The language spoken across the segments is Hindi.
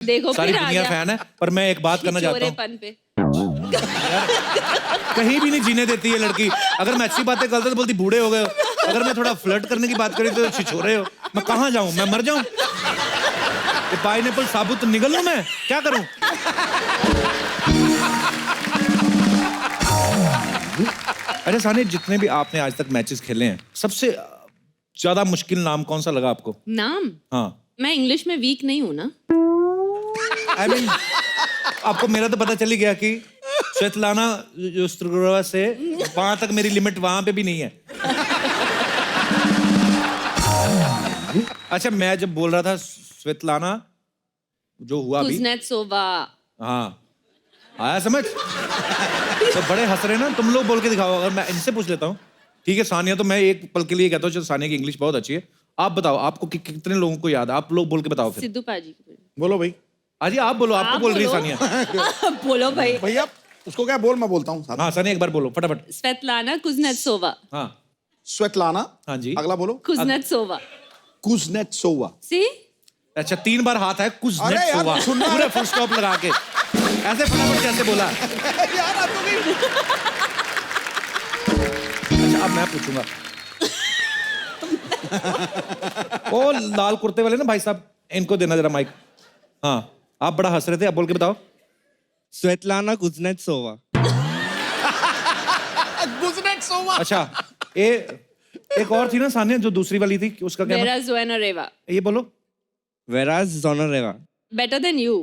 देखो सारी फिर आ दुनिया गया फैन है, पर मैं एक बात करना चाहता हूँ, छिछोरेपन पे। कहीं भी नहीं जीने देती है लड़की। अगर मैं अच्छी बातें करता तो बोलती बूढ़े हो गए हो, अगर मैं थोड़ा फ्लर्ट करने की बात करी तो छिछोरे हो। मैं कहाँ जाऊँ, मैं मर जाऊँ? ये पाइनएप्पल साबुत निगल लूं मैं, क्या करूँ? अच्छा सानी, जितने भी आपने आज तक मैचेस खेले हैं, सबसे ज्यादा मुश्किल नाम कौन सा लगा आपको? नाम? हाँ, मैं इंग्लिश में वीक नहीं हूँ ना। I mean, आपको मेरा तो पता चल ही गया कि स्वेतलाना जो स्ट्रुगरवा से वहां तक मेरी लिमिट वहां पे भी नहीं है। अच्छा, मैं जब बोल रहा था स्वेतलाना जो हुआ अभी, कुज़नेत्सोवा। हाँ आया समझ? तो बड़े हंस रहे ना, तुम लोग बोल के दिखाओ। अगर मैं इनसे पूछ लेता हूँ, ठीक है सानिया, तो मैं एक पल के लिए कहता हूँ, सानिया की इंग्लिश बहुत अच्छी है। आप बताओ, आपको कितने लोगों को याद है? आप लोग बोल के बताओ फिर। सिद्धू पाजी। बोलो भाई। अजी आप बोलो, आपको बोल रही है सानिया। आप बोलो भाई। भैया उसको क्या बोल, मैं बोलता हूँ। हाँ सानिया, एक बार बोलो फटाफट। Svetlana Kuznetsova. हाँ स्वेतलाना। हाँ जी, अगला बोलो। कुज़नेत्सोवा। कुज़नेत्सोवा। सी? अच्छा 3 बार हाथ है अरे यार, कुज़नेत्सोवा, सुनना पूरा फुल स्टॉप लगा के ऐसे फटाफट कैसे बोला? यार आप तो गई। अच्छा अब मैं पूछूंगा। ओ लाल कुर्ते वाले ना भाई साहब, इनको देना जरा माइक। हाँ आप बड़ा हंस रहे थे, अब बोल के बताओ। Svetlana Kuznetsova. कुज़नेत्सोवा। अच्छा एक और थी ना सानिया जो दूसरी वाली थी, उसका क्या नाम? Vera Zvonareva. ये बोलो। Vera Zvonareva. Better than you.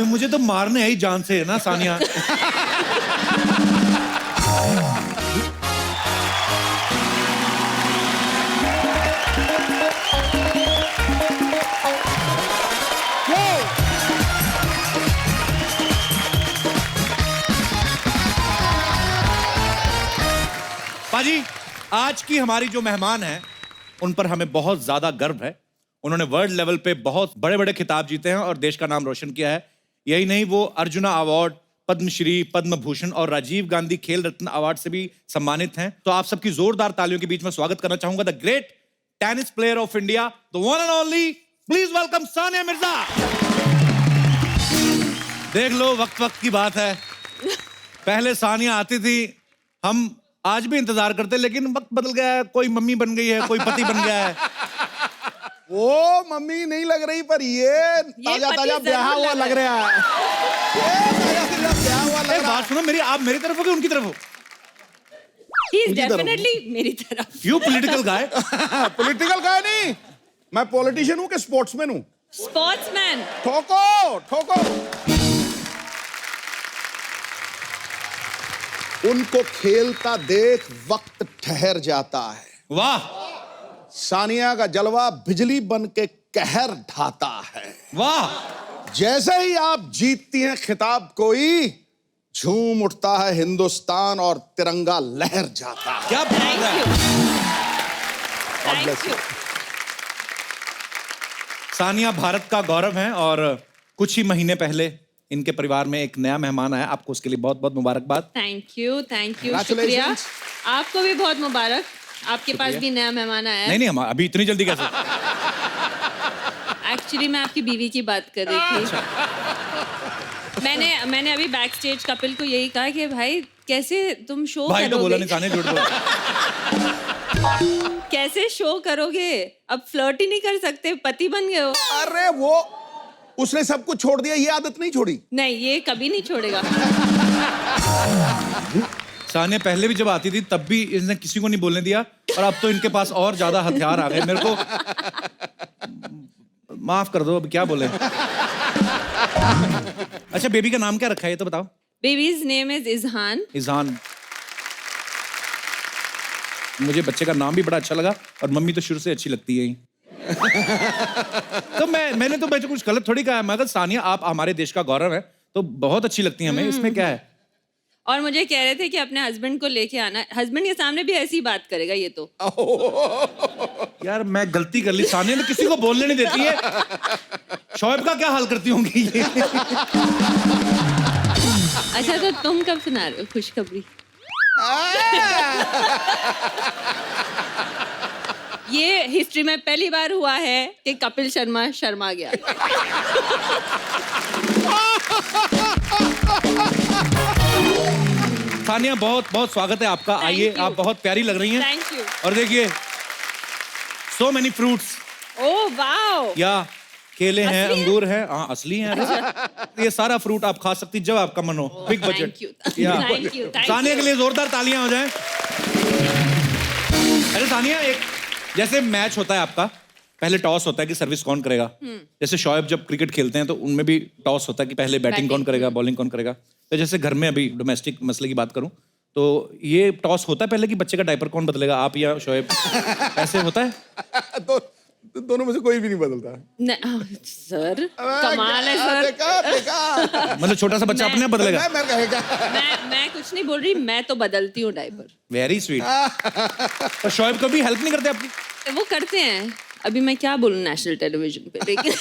मुझे तो मारने है ही जान से है ना सानिया। पाजी, आज की हमारी जो मेहमान हैं, उन पर हमें बहुत ज्यादा गर्व है। उन्होंने वर्ल्ड लेवल पे बहुत बड़े बड़े खिताब जीते हैं और देश का नाम रोशन किया है। यही नहीं, वो अर्जुना अवार्ड, पद्मश्री, पद्म भूषण और राजीव गांधी खेल रत्न अवार्ड से भी सम्मानित हैं। तो आप सबकी जोरदार तालियों के बीच में स्वागत करना चाहूंगा the great tennis player of India, the one and only, please welcome Sania Mirza. देख लो, वक्त वक्त की बात है। पहले सानिया आती थी, हम आज भी इंतजार करते, लेकिन वक्त बदल गया है। कोई मम्मी बन गई है, कोई पति बन गया है। वो मम्मी नहीं लग रही, पर ये ताजा ताजा ब्याह हुआ लग रहा है। ये ताजा ताजा ब्याह हुआ लग एक रहा बात सुनो, मेरी आप मेरी तरफ हो कि उनकी तरफ हो? He is definitely मेरी तरफ। यू पॉलिटिकल गाय। है। पॉलिटिकल का नहीं, मैं पॉलिटिशियन हूँ कि स्पोर्ट्समैन हूँ। स्पोर्ट्समैन। ठोको ठोको। उनको खेलता देख वक्त ठहर जाता है। वाह सानिया का जलवा बिजली बन के कहर ढाता है। वाह। जैसे ही आप जीतती हैं खिताब, कोई झूम उठता है हिंदुस्तान और तिरंगा लहर जाता है। क्या बात थैंक है। You. Thank you. Sania Bharat का गौरव हैं और कुछ ही महीने पहले इनके परिवार में एक नया मेहमान आया। आपको उसके लिए बहुत बहुत मुबारकबाद। थैंक यू, शुक्रिया। Congratulations. आपको भी बहुत मुबारक। आपके पास भी नया मेहमान आया है। नहीं हम अभी इतनी जल्दी कैसे? एक्चुअली मैं आपकी बीवी की बात कर रही थी। मैंने अभी बैक स्टेज कपिल को यही कहा कि भाई कैसे तुम शो भाई तो बोला करोगे, नहीं, सानिया झूठ बोला। कैसे शो करोगे? अब फ्लर्ट ही नहीं कर सकते, पति बन गए हो। अरे वो उसने सब कुछ छोड़ दिया, ये आदत नहीं छोड़ी। नहीं, ये कभी नहीं छोड़ेगा। सानिया पहले भी जब आती थी तब भी इसने किसी को नहीं बोलने दिया, और अब तो इनके पास और ज्यादा हथियार आ गए। मेरे को माफ कर दो, अब क्या बोले। अच्छा बेबी का नाम क्या रखा है ये तो बताओ। Babies name is Izhan. Izhan. मुझे बच्चे का नाम भी बड़ा अच्छा लगा, और मम्मी तो शुरू से अच्छी लगती है ही। तो मैंने तो कुछ गलत थोड़ी कहा है। मगर सानिया आप हमारे देश का गौरव है, तो बहुत अच्छी लगती है हमें, इसमें क्या है। और मुझे कह रहे थे कि अपने हस्बैंड को लेके आना। हस्बैंड के सामने भी ऐसी बात करेगा ये तो। यार मैं गलती कर ली, सानिया ने किसी को बोलने नहीं देती है। शोएब का क्या हाल करती होंगी ये। अच्छा तो तुम कब सुना रहे हो खुशखबरी? ये हिस्ट्री में पहली बार हुआ है कि कपिल शर्मा शर्मा गया। सानिया, बहुत बहुत स्वागत है आपका। आइए, you. आप बहुत प्यारी लग रही हैं। Thank you. और देखिए, so many fruits. Oh wow. या केले हैं, असली है? अंगूर हैं, हाँ असली हैं। ये सारा फ्रूट आप खा सकती जब आपका मन हो। Big budget. Thank you. Thank you. Sania के लिए जोरदार तालियां हो जाएं। अरे सानिया, एक जैसे मैच होता है आपका, पहले टॉस होता है कि सर्विस कौन करेगा। जैसे शोएब जब क्रिकेट खेलते हैं तो उनमें भी टॉस होता है कि पहले बैटिंग कौन करेगा, बॉलिंग कौन करेगा। तो जैसे घर में अभी डोमेस्टिक मसले की बात करूं तो ये टॉस होता है पहले कि बच्चे का डायपर कौन बदलेगा, आप या शोएब? ऐसे होता है? दोनों में से कोई भी नहीं बदलता। सर कमाल है सर। देखा। मतलब छोटा सा बच्चा अपने आप बदलेगा? मैं कहेगा। मैं कुछ नहीं बोल रही, मैं तो बदलती हूँ डायपर। Very sweet. और शोएब कभी हेल्प नहीं करते आपकी? वो करते हैं। अभी मैं क्या बोलूँ नेशनल टेलीविजन पे, लेकिन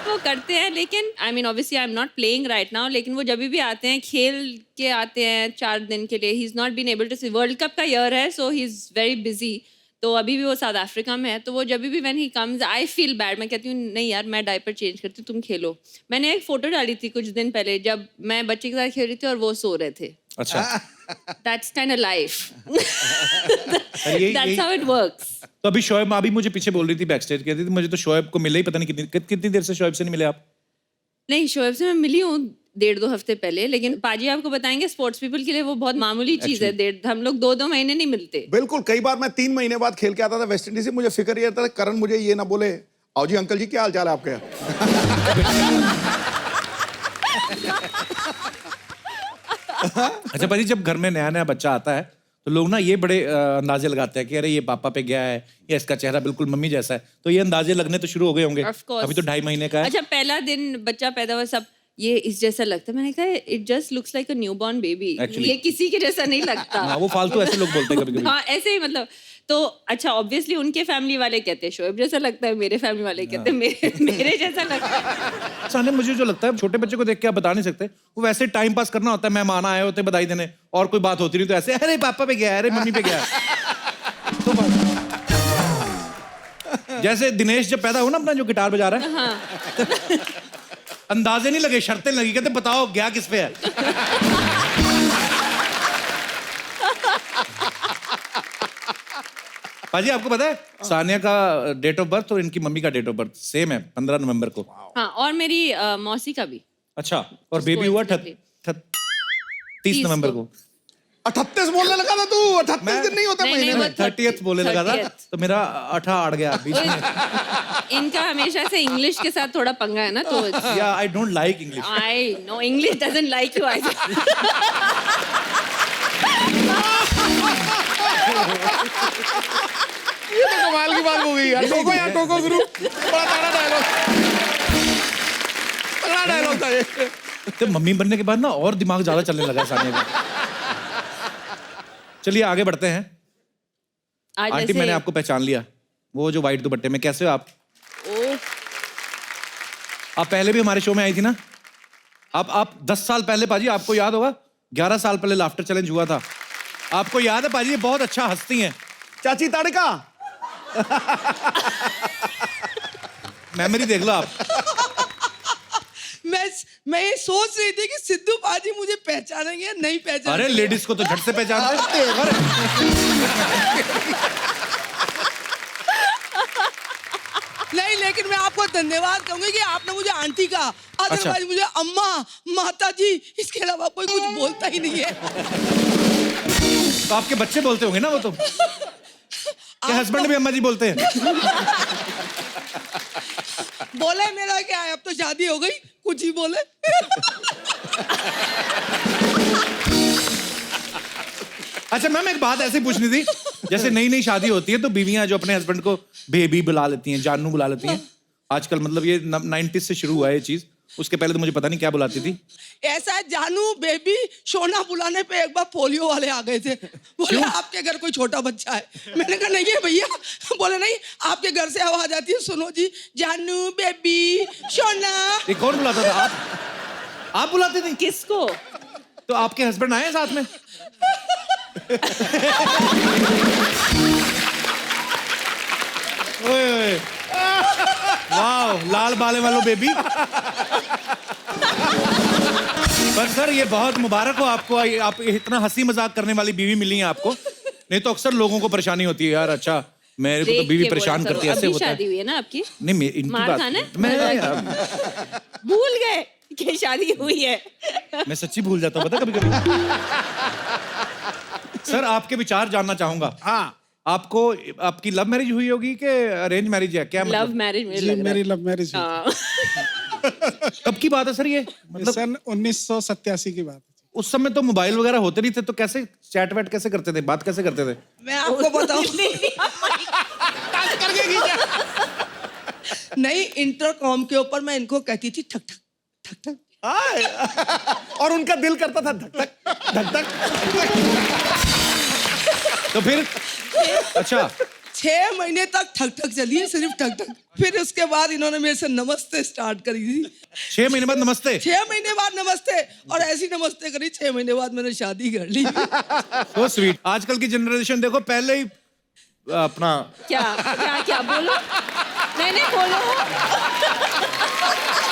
वो करते हैं। लेकिन I mean obviously I am not playing right now, लेकिन वो जब भी आते हैं खेल के आते हैं 4 दिन के लिए। He is not been able to see, world cup का ईयर है, so he is very busy. तो अभी भी वो साउथ अफ्रीका में है, तो वो जब भी when he comes I feel bad. मैं कहती हूँ नहीं यार, मैं डायपर चेंज करती हूँ, तुम खेलो। मैंने एक फोटो डाली थी कुछ दिन पहले जब मैं बच्चे के साथ खेल रही थी और वो सो रहे थे। अच्छा। That's kind of life. यही- That's how it works. तो अभी शोएब अभी मुझे पीछे बोल रही थी बैकस्टेज, कहती थी मुझे तो शोएब को मिले ही पता नहीं कितनी देर से शोएब से नहीं मिले आप? नहीं, शोएब से मैं मिली हूँ 1.5-2 हफ्ते पहले, लेकिन पाजी आपको बताएंगे स्पोर्ट्स पीपल के लिए वो बहुत मामूली चीज है। हम लोग 2-2 महीने नहीं मिलते। बिल्कुल, कई बार मैं 3 महीने बाद खेल के आता था वेस्ट इंडीज से, मुझे फिक्र ये था करण मुझे ये ना बोले, आओ जी अंकल जी क्या हाल चाल है आपके? अच्छा पाजी, जब घर में नया नया बच्चा आता है तो लोग ना ये बड़े अंदाजे लगाते हैं कि अरे ये पापा पे गया है या इसका चेहरा बिल्कुल मम्मी जैसा है। तो ये अंदाजे लगने तो शुरू हो गए होंगे। Of course. अभी तो 2.5 महीने का है। अच्छा, पहला दिन बच्चा पैदा हुआ सब ये इस जैसा लगता है। मैंने कहा it just looks like a newborn baby. Actually. ये किसी के जैसा नहीं लगता। हाँ, वो फालतू ऐसे लोग बोलते हैं कभी कभी। हाँ, ऐसे ही मतलब। तो अच्छा, ऑब्वियसली उनके फैमिली वाले कहते हैं शोएब जैसा लगता है, मेरे फैमिली वाले कहते हैं मेरे जैसा लगता है। साने, मुझे जो लगता है छोटे बच्चे को देख के आप बता नहीं सकते, वो वैसे टाइम पास करना होता है। मेहमान आए होते हैं बधाई देने और कोई बात होती नहीं तो ऐसे अरे पापा पे गया है, अरे मम्मी पे गया है। तो जैसे दिनेश जब पैदा हुआ ना अपना जो गिटार बजा रहा है, हाँ। अंदाजे नहीं लगे, शर्तें लगी, कहते बताओ गया किस पे है। पाजी आपको पता है सानिया का डेट ऑफ बर्थ और इनकी मम्मी का डेट ऑफ बर्थ सेम है, 15 नवंबर को। हाँ, और मेरी मौसी का भी। अच्छा, और बेबी हुआ 30 नवंबर को। 38 बोलने लगा था तू, 38 दिन नहीं होता नहीं, महीने नहीं, में। वो 30th बोलने लगा था 30th। तो मेरा 18 अड़ गया बीच में। इनका हमेशा से इंग्लिश के साथ थोड़ा पंगा है ना, तो या I don't like English. I know English doesn't like you. I ये तो कमाल की बात हो गई यार। टोको यार, टोको गुरु, बड़ा तगड़ा डायलॉग, तगड़ा डायलॉग था ये। तो मम्मी बनने के बाद ना और दिमाग ज्यादा चलने लगा सानिया का। चलिए आगे बढ़ते हैं। आज आंटी, जैसे मैंने आपको पहचान लिया, वो जो व्हाइट दुपट्टे में। कैसे हो आप? आप पहले भी हमारे शो में आई थी ना। आप 10 साल पहले पाजी, आपको याद होगा 11 साल पहले लाफ्टर चैलेंज हुआ था। आपको याद है पाजी? ये बहुत अच्छा हंसती हैं। चाची तड़का। मेमोरी देख लो आप। मैं ये सोच रही थी कि सिद्धू पाजी मुझे पहचानेंगे या नहीं पहचानेंगे। अरे लेडीज को तो झट से पहचानते हैं। अरे नहीं, लेकिन मैं आपको धन्यवाद कहूंगी कि आपने मुझे आंटी कहा। अदरवाइज अच्छा। मुझे अम्मा, माता जी, इसके अलावा कोई कुछ बोलता ही नहीं है। तो आपके बच्चे बोलते होंगे ना वो तो। क्या हस्बैंड भी अम्मा जी बोलते हैं? बोले मेरा क्या है, अब तो शादी हो गई, कुछ ही बोले। अच्छा मैम, एक बात ऐसी पूछनी थी, जैसे नई नई शादी होती है तो बीवियां जो अपने हस्बैंड को बेबी बुला लेती हैं, जानू बुला लेती हैं। आजकल मतलब ये 90s से शुरू हुआ है ये चीज। उसके पहले तो मुझे पता नहीं क्या बुलाती थी। ऐसा है, जानू, बेबी, सोना बुलाने पे एक बार पोलियो वाले आ गए थे। बोले आपके घर कोई छोटा बच्चा है। मैंने कहा नहीं है भैया। बोले नहीं, आपके घर से आवाज आती है, सुनो जी, जानू, बेबी, सोना। ये कौन बुलाता था? आप बुलाते थे? किसको? तो आपके हस्बैंड आए साथ में? ओए ओए वाह, लाल बाले वालों बेबी। पर सर ये बहुत मुबारक हो आपको, आप इतना हंसी मजाक करने वाली बीवी मिली है आपको। नहीं तो अक्सर लोगों को परेशानी होती है यार, अच्छा मेरे को तो देख बीवी के परेशान बोला करो। करती है, ऐसे अभी होता शादी है। हुई है ना आपकी? नहीं इनकी मार बात खाना है? मैं भूल गए कि शादी हुई है। मैं सच्ची भूल जाता हूँ, पता कभी कभी। सर आपके विचार जानना चाहूंगा। हाँ आपको, आपकी लव मैरिज हुई होगी कि अरेंज मैरिज है क्या? लव मैरिज मुझे जी, लग रहा मेरी है। लव मैरिज हुई हाँ। कब की बात है सर ये? मतलब सन 1987 की बात है। उस समय तो मोबाइल वगैरह होते नहीं थे, तो कैसे चैट वैट कैसे करते थे, बात कैसे करते थे? मैं आपको बताऊं नहीं, इंटरकॉम के ऊपर मैं इनको कहती थी ठक ठक ठक ठक। और उनका दिल करता था धक धक धक धक। तो फिर अच्छा 6 महीने तक ठक ठक चली है, सिर्फ ठक ठक। फिर उसके बाद इन्होंने मेरे से नमस्ते स्टार्ट करी थी। 6 महीने बाद नमस्ते? 6 महीने बाद नमस्ते, और ऐसी नमस्ते करी 6 महीने बाद मैंने शादी कर ली। So sweet. आजकल की जनरेशन देखो, पहले ही अपना क्या क्या क्या बोलो? नहीं बोलो।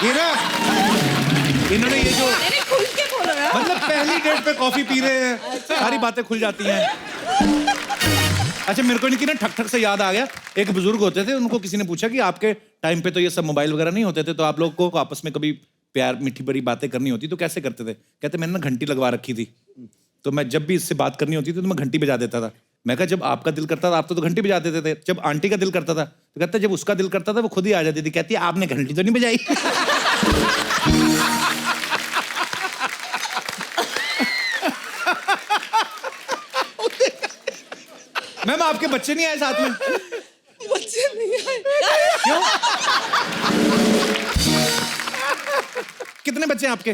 ये ना, इन्होंने ये जो नहीं खुल के बोलो ना। मतलब पहली डेट पे कॉफी पी रहे हैं, सारी बातें खुल जाती हैं। अच्छा मेरे को इनकी ना ठक ठक से याद आ गया, एक बुजुर्ग होते थे, उनको किसी ने पूछा कि आपके टाइम पे तो ये सब मोबाइल वगैरह नहीं होते थे, तो आप लोग को आपस में कभी प्यार मीठी बड़ी बातें करनी होती तो कैसे करते थे? कहते मैंने ना घंटी लगवा रखी थी, तो मैं जब भी इससे बात करनी होती थी तो मैं घंटी बजा देता था। मैं कहा जब आपका दिल करता था आप तो घंटी बजा देते थे, जब आंटी का दिल करता था तो कहता जब उसका दिल करता था वो खुद ही आ जाती थी, कहती आपने घंटी तो नहीं बजाई। मैम आपके बच्चे नहीं आए साथ में? बच्चे नहीं आए। क्यों? कितने बच्चे हैं आपके?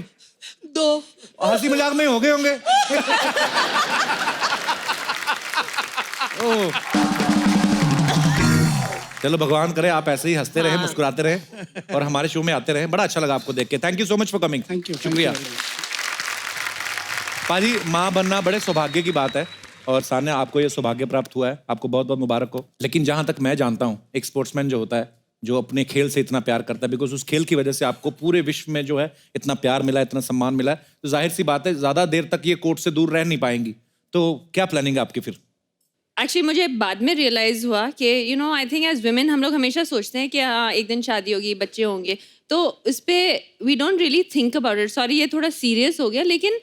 2। हंसी मजाक में ही हो गए होंगे। ओह। चलो भगवान करे आप ऐसे ही हंसते रहे, मुस्कुराते रहे और हमारे शो में आते रहे। बड़ा अच्छा लगा आपको देख के। Thank you so much for coming. Thank you, शुक्रिया। पाजी माँ बनना बड़े सौभाग्य की बात है और सान्या आपको ये सौभाग्य प्राप्त हुआ है, आपको बहुत बहुत मुबारक हो। लेकिन जहां तक मैं जानता हूँ, एक स्पोर्ट्समैन जो होता है, जो अपने खेल से इतना प्यार करता है, बिकॉज उस खेल की वजह से आपको पूरे विश्व में जो है इतना प्यार मिला है, इतना सम्मान मिला है, तो जाहिर सी बात है ज्यादा देर तक ये कोर्ट से दूर रह नहीं पाएंगी। तो क्या प्लानिंग है आपकी फिर? एक्चुअली मुझे बाद में रियलाइज हुआ कि आई थिंक एज वुमेन हम लोग हमेशा सोचते हैं कि हाँ एक दिन शादी होगी, बच्चे होंगे, तो इस पे we don't really think about it. Sorry ये थोड़ा सीरियस हो गया, लेकिन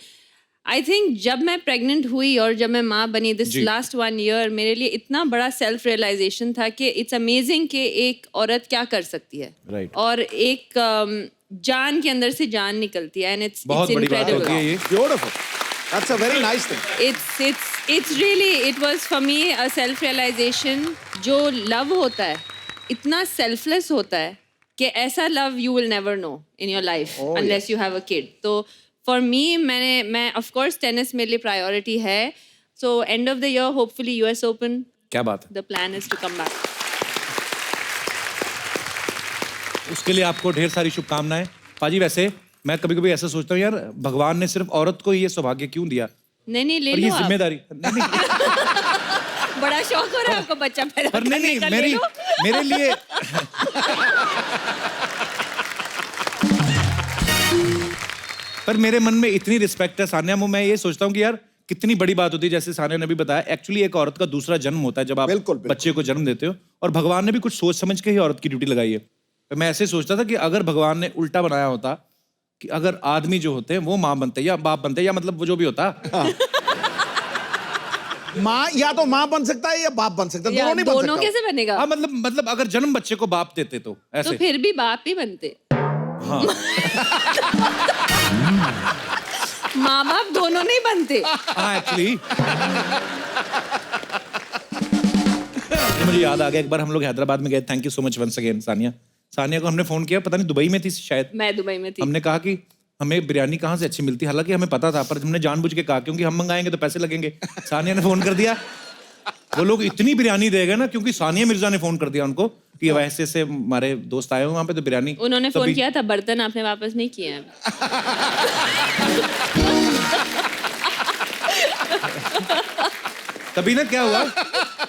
आई थिंक जब मैं प्रेग्नेंट हुई और जब मैं माँ बनी दिस लास्ट 1 ईयर, मेरे लिए इतना बड़ा सेल्फ रियलाइजेशन था कि इट्स अमेजिंग कि एक औरत क्या कर सकती है। Right. और एक जान के अंदर से जान निकलती है, एंड इट्स बहुत बड़ी बात होती है ये। Beautiful, that's a very nice thing. it's really it was for me a self realization। जो लव होता है इतना selfless होता है कि ऐसा love you will never know in your life unless you have a kid। तो for me मैं of course tennis मेरे लिए priority है। So end of the year hopefully US Open। क्या बात है? The plan is to come back। उसके लिए आपको ढेर सारी शुभकामनाएं। पाजी वैसे मैं कभी कभी ऐसा सोचता हूँ यार, भगवान ने सिर्फ औरत को ही ये सौभाग्य क्यों दिया? नहीं ले और ये लो आप। जिम्मेदारी नहीं, बड़ा शौक हो रहा है आपको बच्चा पैदा पर नहीं करने का, ले लो। मेरे लिए पर मेरे मन में इतनी रिस्पेक्ट है सान्या, मैं ये सोचता हूँ कि यार कितनी बड़ी बात होती है, जैसे सान्या ने भी बताया, एक्चुअली एक औरत का दूसरा जन्म होता है जब आप बिल्कुल, बिल्कुल। बच्चे को जन्म देते हो, और भगवान ने भी कुछ सोच समझ के ही औरत की ड्यूटी लगाई है। तो मैं ऐसे सोचता था कि अगर भगवान ने उल्टा बनाया होता कि अगर आदमी जो होते हैं वो माँ बनते या बाप बनते, या मतलब वो जो भी होता माँ या तो माँ बन सकता है या बाप बन सकता है, यार, दोनों नहीं बन दोनों सकता। कैसे बनेगा? हाँ मतलब अगर जन्म बच्चे को बाप देते तो तो ऐसे। फिर भी बाप ही बनते। हाँ माँ बाप दोनों नहीं बनते। हाँ एक्चुअली मुझे याद आ गया, एक बार हम लोग हैदराबाद में गए। Thank you so much once again Sania को हमने फोन किया, पता नहीं दुबई में थी शायद। मैं दुबई में थी। हमने कहा कि हमें बिरयानी कहाँ से अच्छी मिलती है, हालांकि हमें पता था, पर हमने जानबूझ के कहा क्योंकि हम मंगाएंगे तो पैसे लगेंगे। सानिया ने फोन कर दिया, वो लोग इतनी बिरयानी दे गए ना, क्योंकि सानिया मिर्जा ने फोन कर दिया उनको कि वैसे से हमारे दोस्त आए हुए वहां पे, तो बिरयानी उन्होंने फोन तभी- किया था, बर्तन आपने वापस नहीं किए हैं। तभी ना क्या हुआ,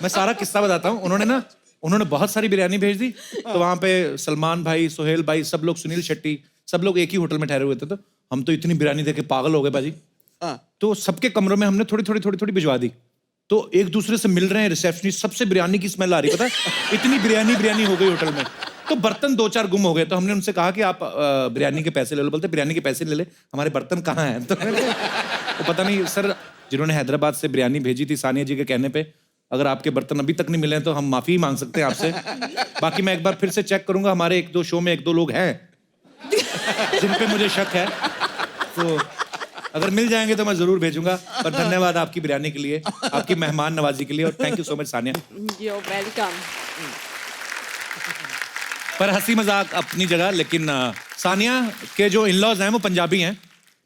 मैं सारा किस्सा बताता हूँ। उन्होंने ना उन्होंने बहुत सारी बिरयानी भेज दी। तो वहां पे सलमान भाई, सोहेल भाई, सब लोग, सुनील शेट्टी, सब लोग एक ही होटल में ठहरे हुए थे। तो हम तो इतनी बिरयानी देख के पागल हो गए बाजी। तो सबके कमरों में हमने थोड़ी थोड़ी भिजवा दी। तो एक दूसरे से मिल रहे हैं रिसेप्शनिस्ट, सबसे बिरयानी की स्मेल आ रही, पता है इतनी बिरयानी हो गई होटल में। तो बर्तन 2-4 गुम हो गए। तो हमने उनसे कहा कि आप बिरयानी के पैसे ले लो। बोलते बिरयानी के पैसे ले ले, हमारे बर्तन कहाँ हैं? तो पता नहीं सर, जिन्होंने हैदराबाद से बिरयानी भेजी थी सानिया जी के कहने पे, अगर आपके बर्तन अभी तक नहीं मिले हैं तो हम माफी मांग सकते हैं आपसे। बाकी मैं एक बार फिर से चेक करूंगा, हमारे 1-2 शो में 1-2 लोग हैं जिन पे मुझे शक है। तो अगर मिल जाएंगे तो मैं जरूर भेजूंगा। पर धन्यवाद आपकी बिरयानी के लिए, आपकी मेहमान नवाजी के लिए, और thank you so much Sania. You're welcome. पर हंसी मजाक अपनी जगह, लेकिन सानिया के जो इन-लॉज हैं वो पंजाबी हैं,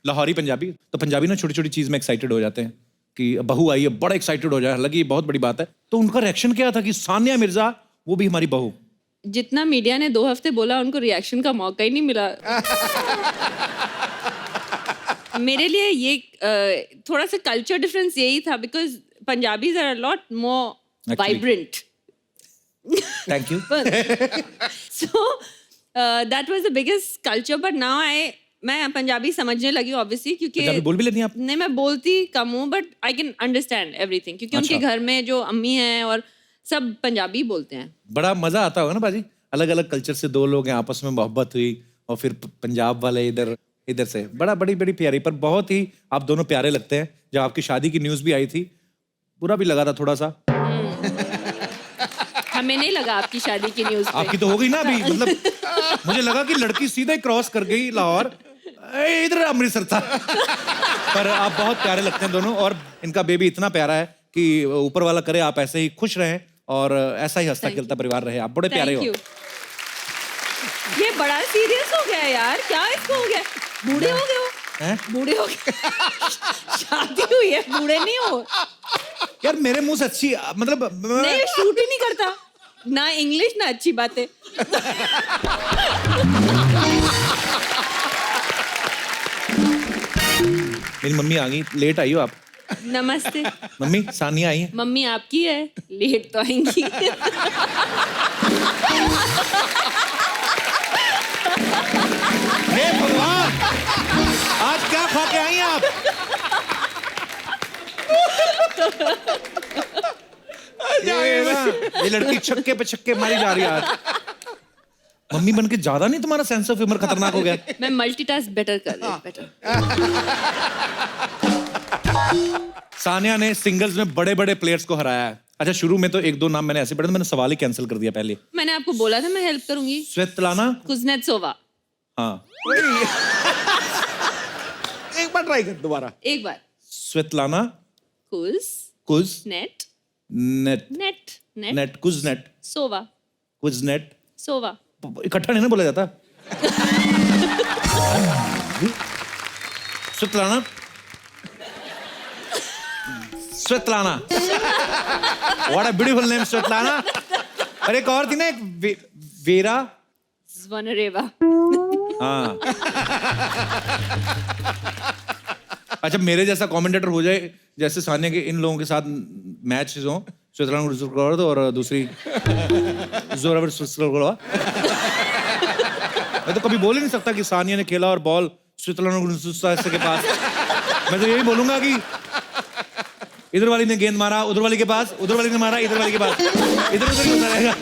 लाहौरी पंजाबी। तो पंजाबी ना छोटी छोटी चीज में एक्साइटेड हो जाते हैं कि बहू आई है, बड़ा एक्साइटेड हो जाए, हालांकि ये बहुत बड़ी बात है। तो उनका रिएक्शन क्या था कि सानिया मिर्जा वो भी हमारी बहू? जितना मीडिया ने 2 हफ्ते बोला, उनको रिएक्शन का मौका ही नहीं मिला। मेरे लिए ये थोड़ा सा कल्चर डिफरेंस यही था, because Punjabis are a lot more vibrant. Thank you. So that was the biggest culture, but now मैं पंजाबी समझने लगी ऑब्वियसली, क्योंकि पंजाबी बोल भी लेती हैं आप? नहीं, मैं बोलती कम हूँ, but I can understand everything, क्योंकि उनके घर में जो अम्मी हैं और सब पंजाबी बोलते हैं। बड़ा मजा आता होगा ना बाजी, अलग अलग कल्चर से 2 लोग हैं, आपस में मोहब्बत हुई, और फिर पंजाब वाले इधर से, बड़ी प्यारी। पर बहुत ही आप दोनों प्यारे लगते हैं। जब आपकी शादी की न्यूज भी आई थी, बुरा भी लगा था थोड़ा सा। हमें नहीं लगा आपकी शादी की न्यूज़ पे। आपकी तो हो गई ना अभी, मतलब मुझे लगा कि लड़की सीधे क्रॉस कर गई लाहौर, इधर अमृतसर था। पर आप बहुत प्यारे लगते हैं दोनों, और इनका बेबी इतना प्यारा है कि ऊपर वाला करे आप ऐसे ही खुश रहें और ऐसा ही हंसता खेलता परिवार रहे। आप बड़े प्यारे हो। ये बड़ा सीरियस हो गया यार, क्या इसको हो गया? बूढ़े हो गए हो? हैं? बूढ़े हो गए? शादी हुई है, बूढ़े नहीं हो यार। मेरे मुंह से अच्छी, मतलब नहीं, शूट ही नहीं करता ना इंग्लिश ना अच्छी बातें। मेरी मम्मी आ गई, लेट आई हो आप? नमस्ते मम्मी, सानिया आई है। मम्मी आपकी है, लेट तो आएंगी। हे भगवान, आज क्या खा के आई हैं आप? ये लड़की छक्के पे छक्के मारी जा रही है आज। मम्मी बन के ज्यादा नहीं तुम्हारा सेंस ऑफ ह्यूमर खतरनाक हो गया? मैं मल्टीटास्क बेटर कर रही हूँ, बेटर। सानिया ने सिंगल्स में बड़े बड़े प्लेयर्स को हराया है। अच्छा, शुरू में तो 1-2 नाम मैंने ऐसे पढ़े, मैंने सवाल ही कैंसिल कर दिया पहले। मैंने आपको बोला था मैं हेल्प करूंगी। Svetlana Kuznetsova. हाँ, एक बार ट्राई कर दोबारा। एक बार। स्वेतलाना कुज़नेट नेट नेट नेट कुज़नेट सोवा कुज़नेट सोवा। इकट्ठा नहीं ना बोला जाता। Svetlana Svetlana, what a beautiful name, Svetlana. और एक और थी ना, एक वेरा ज़्वनरेवा। हाँ। अच्छा, मेरे जैसा कमेंटेटर हो जाए, जैसे सानिया के इन लोगों के साथ मैच हो, स्वेतलाना और दूसरी जोरावर सुसलोवा। मैं तो कभी बोल ही नहीं सकता कि सानिया ने खेला और बॉल स्वेतलाना के पास। मैं तो यही बोलूंगा कि इधर वाली ने गेंद मारा उधर वाली के पास, उधर वाली ने मारा इधर वाली के पास, इधर उधर ही होता रहेगा।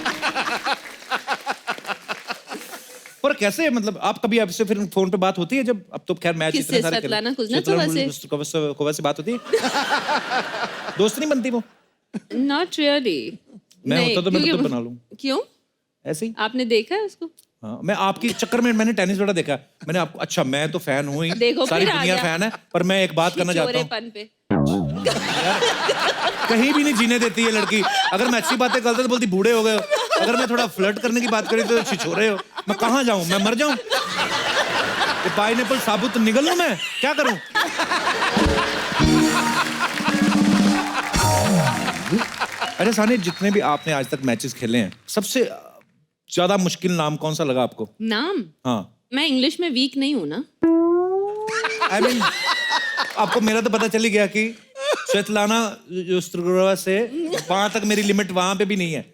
पर कैसे, मतलब आप कभी आपसे फिर फोन पे बात होती है जब, अब तो खैर मैच इतने सारे स्वेतलाना कुज़नेत्सोवा से बात होती है? दोस्त नहीं बनती वो? Not really. मैं होता तो मैं तो बना लूं। क्यों? ऐसे ही। आपने देखा है उसको? हाँ, मैं आपके चक्कर में मैंने टेनिस बड़ा देखा। मैंने आपको, अच्छा मैं तो फैन हूँ ही, देखो, सारी फिर आ दुनिया गया। फैन है, पर मैं एक बात करना चाहता हूँ, छिछोरेपन पे। कहीं भी नहीं जीने देती है लड़की। अगर मैं अच्छी बातें करता तो बोलती बूढ़े हो गए हो, अगर मैं थोड़ा फ्लर्ट करने की बात करी तो छिछोरे हो। मैं कहाँ जाऊं, मैं मर जाऊं? ये पाइनएप्पल साबुत निगल लूं, मैं क्या करूं? अरे सानिया, जितने भी आपने आज तक मैचेस खेले हैं, सबसे ज्यादा मुश्किल नाम कौन सा लगा आपको? नाम? हाँ, मैं इंग्लिश में वीक नहीं हूँ ना। I mean, आपको मेरा तो पता चल ही गया कि स्वेतलाना से वहां तक मेरी लिमिट वहां पे भी नहीं है।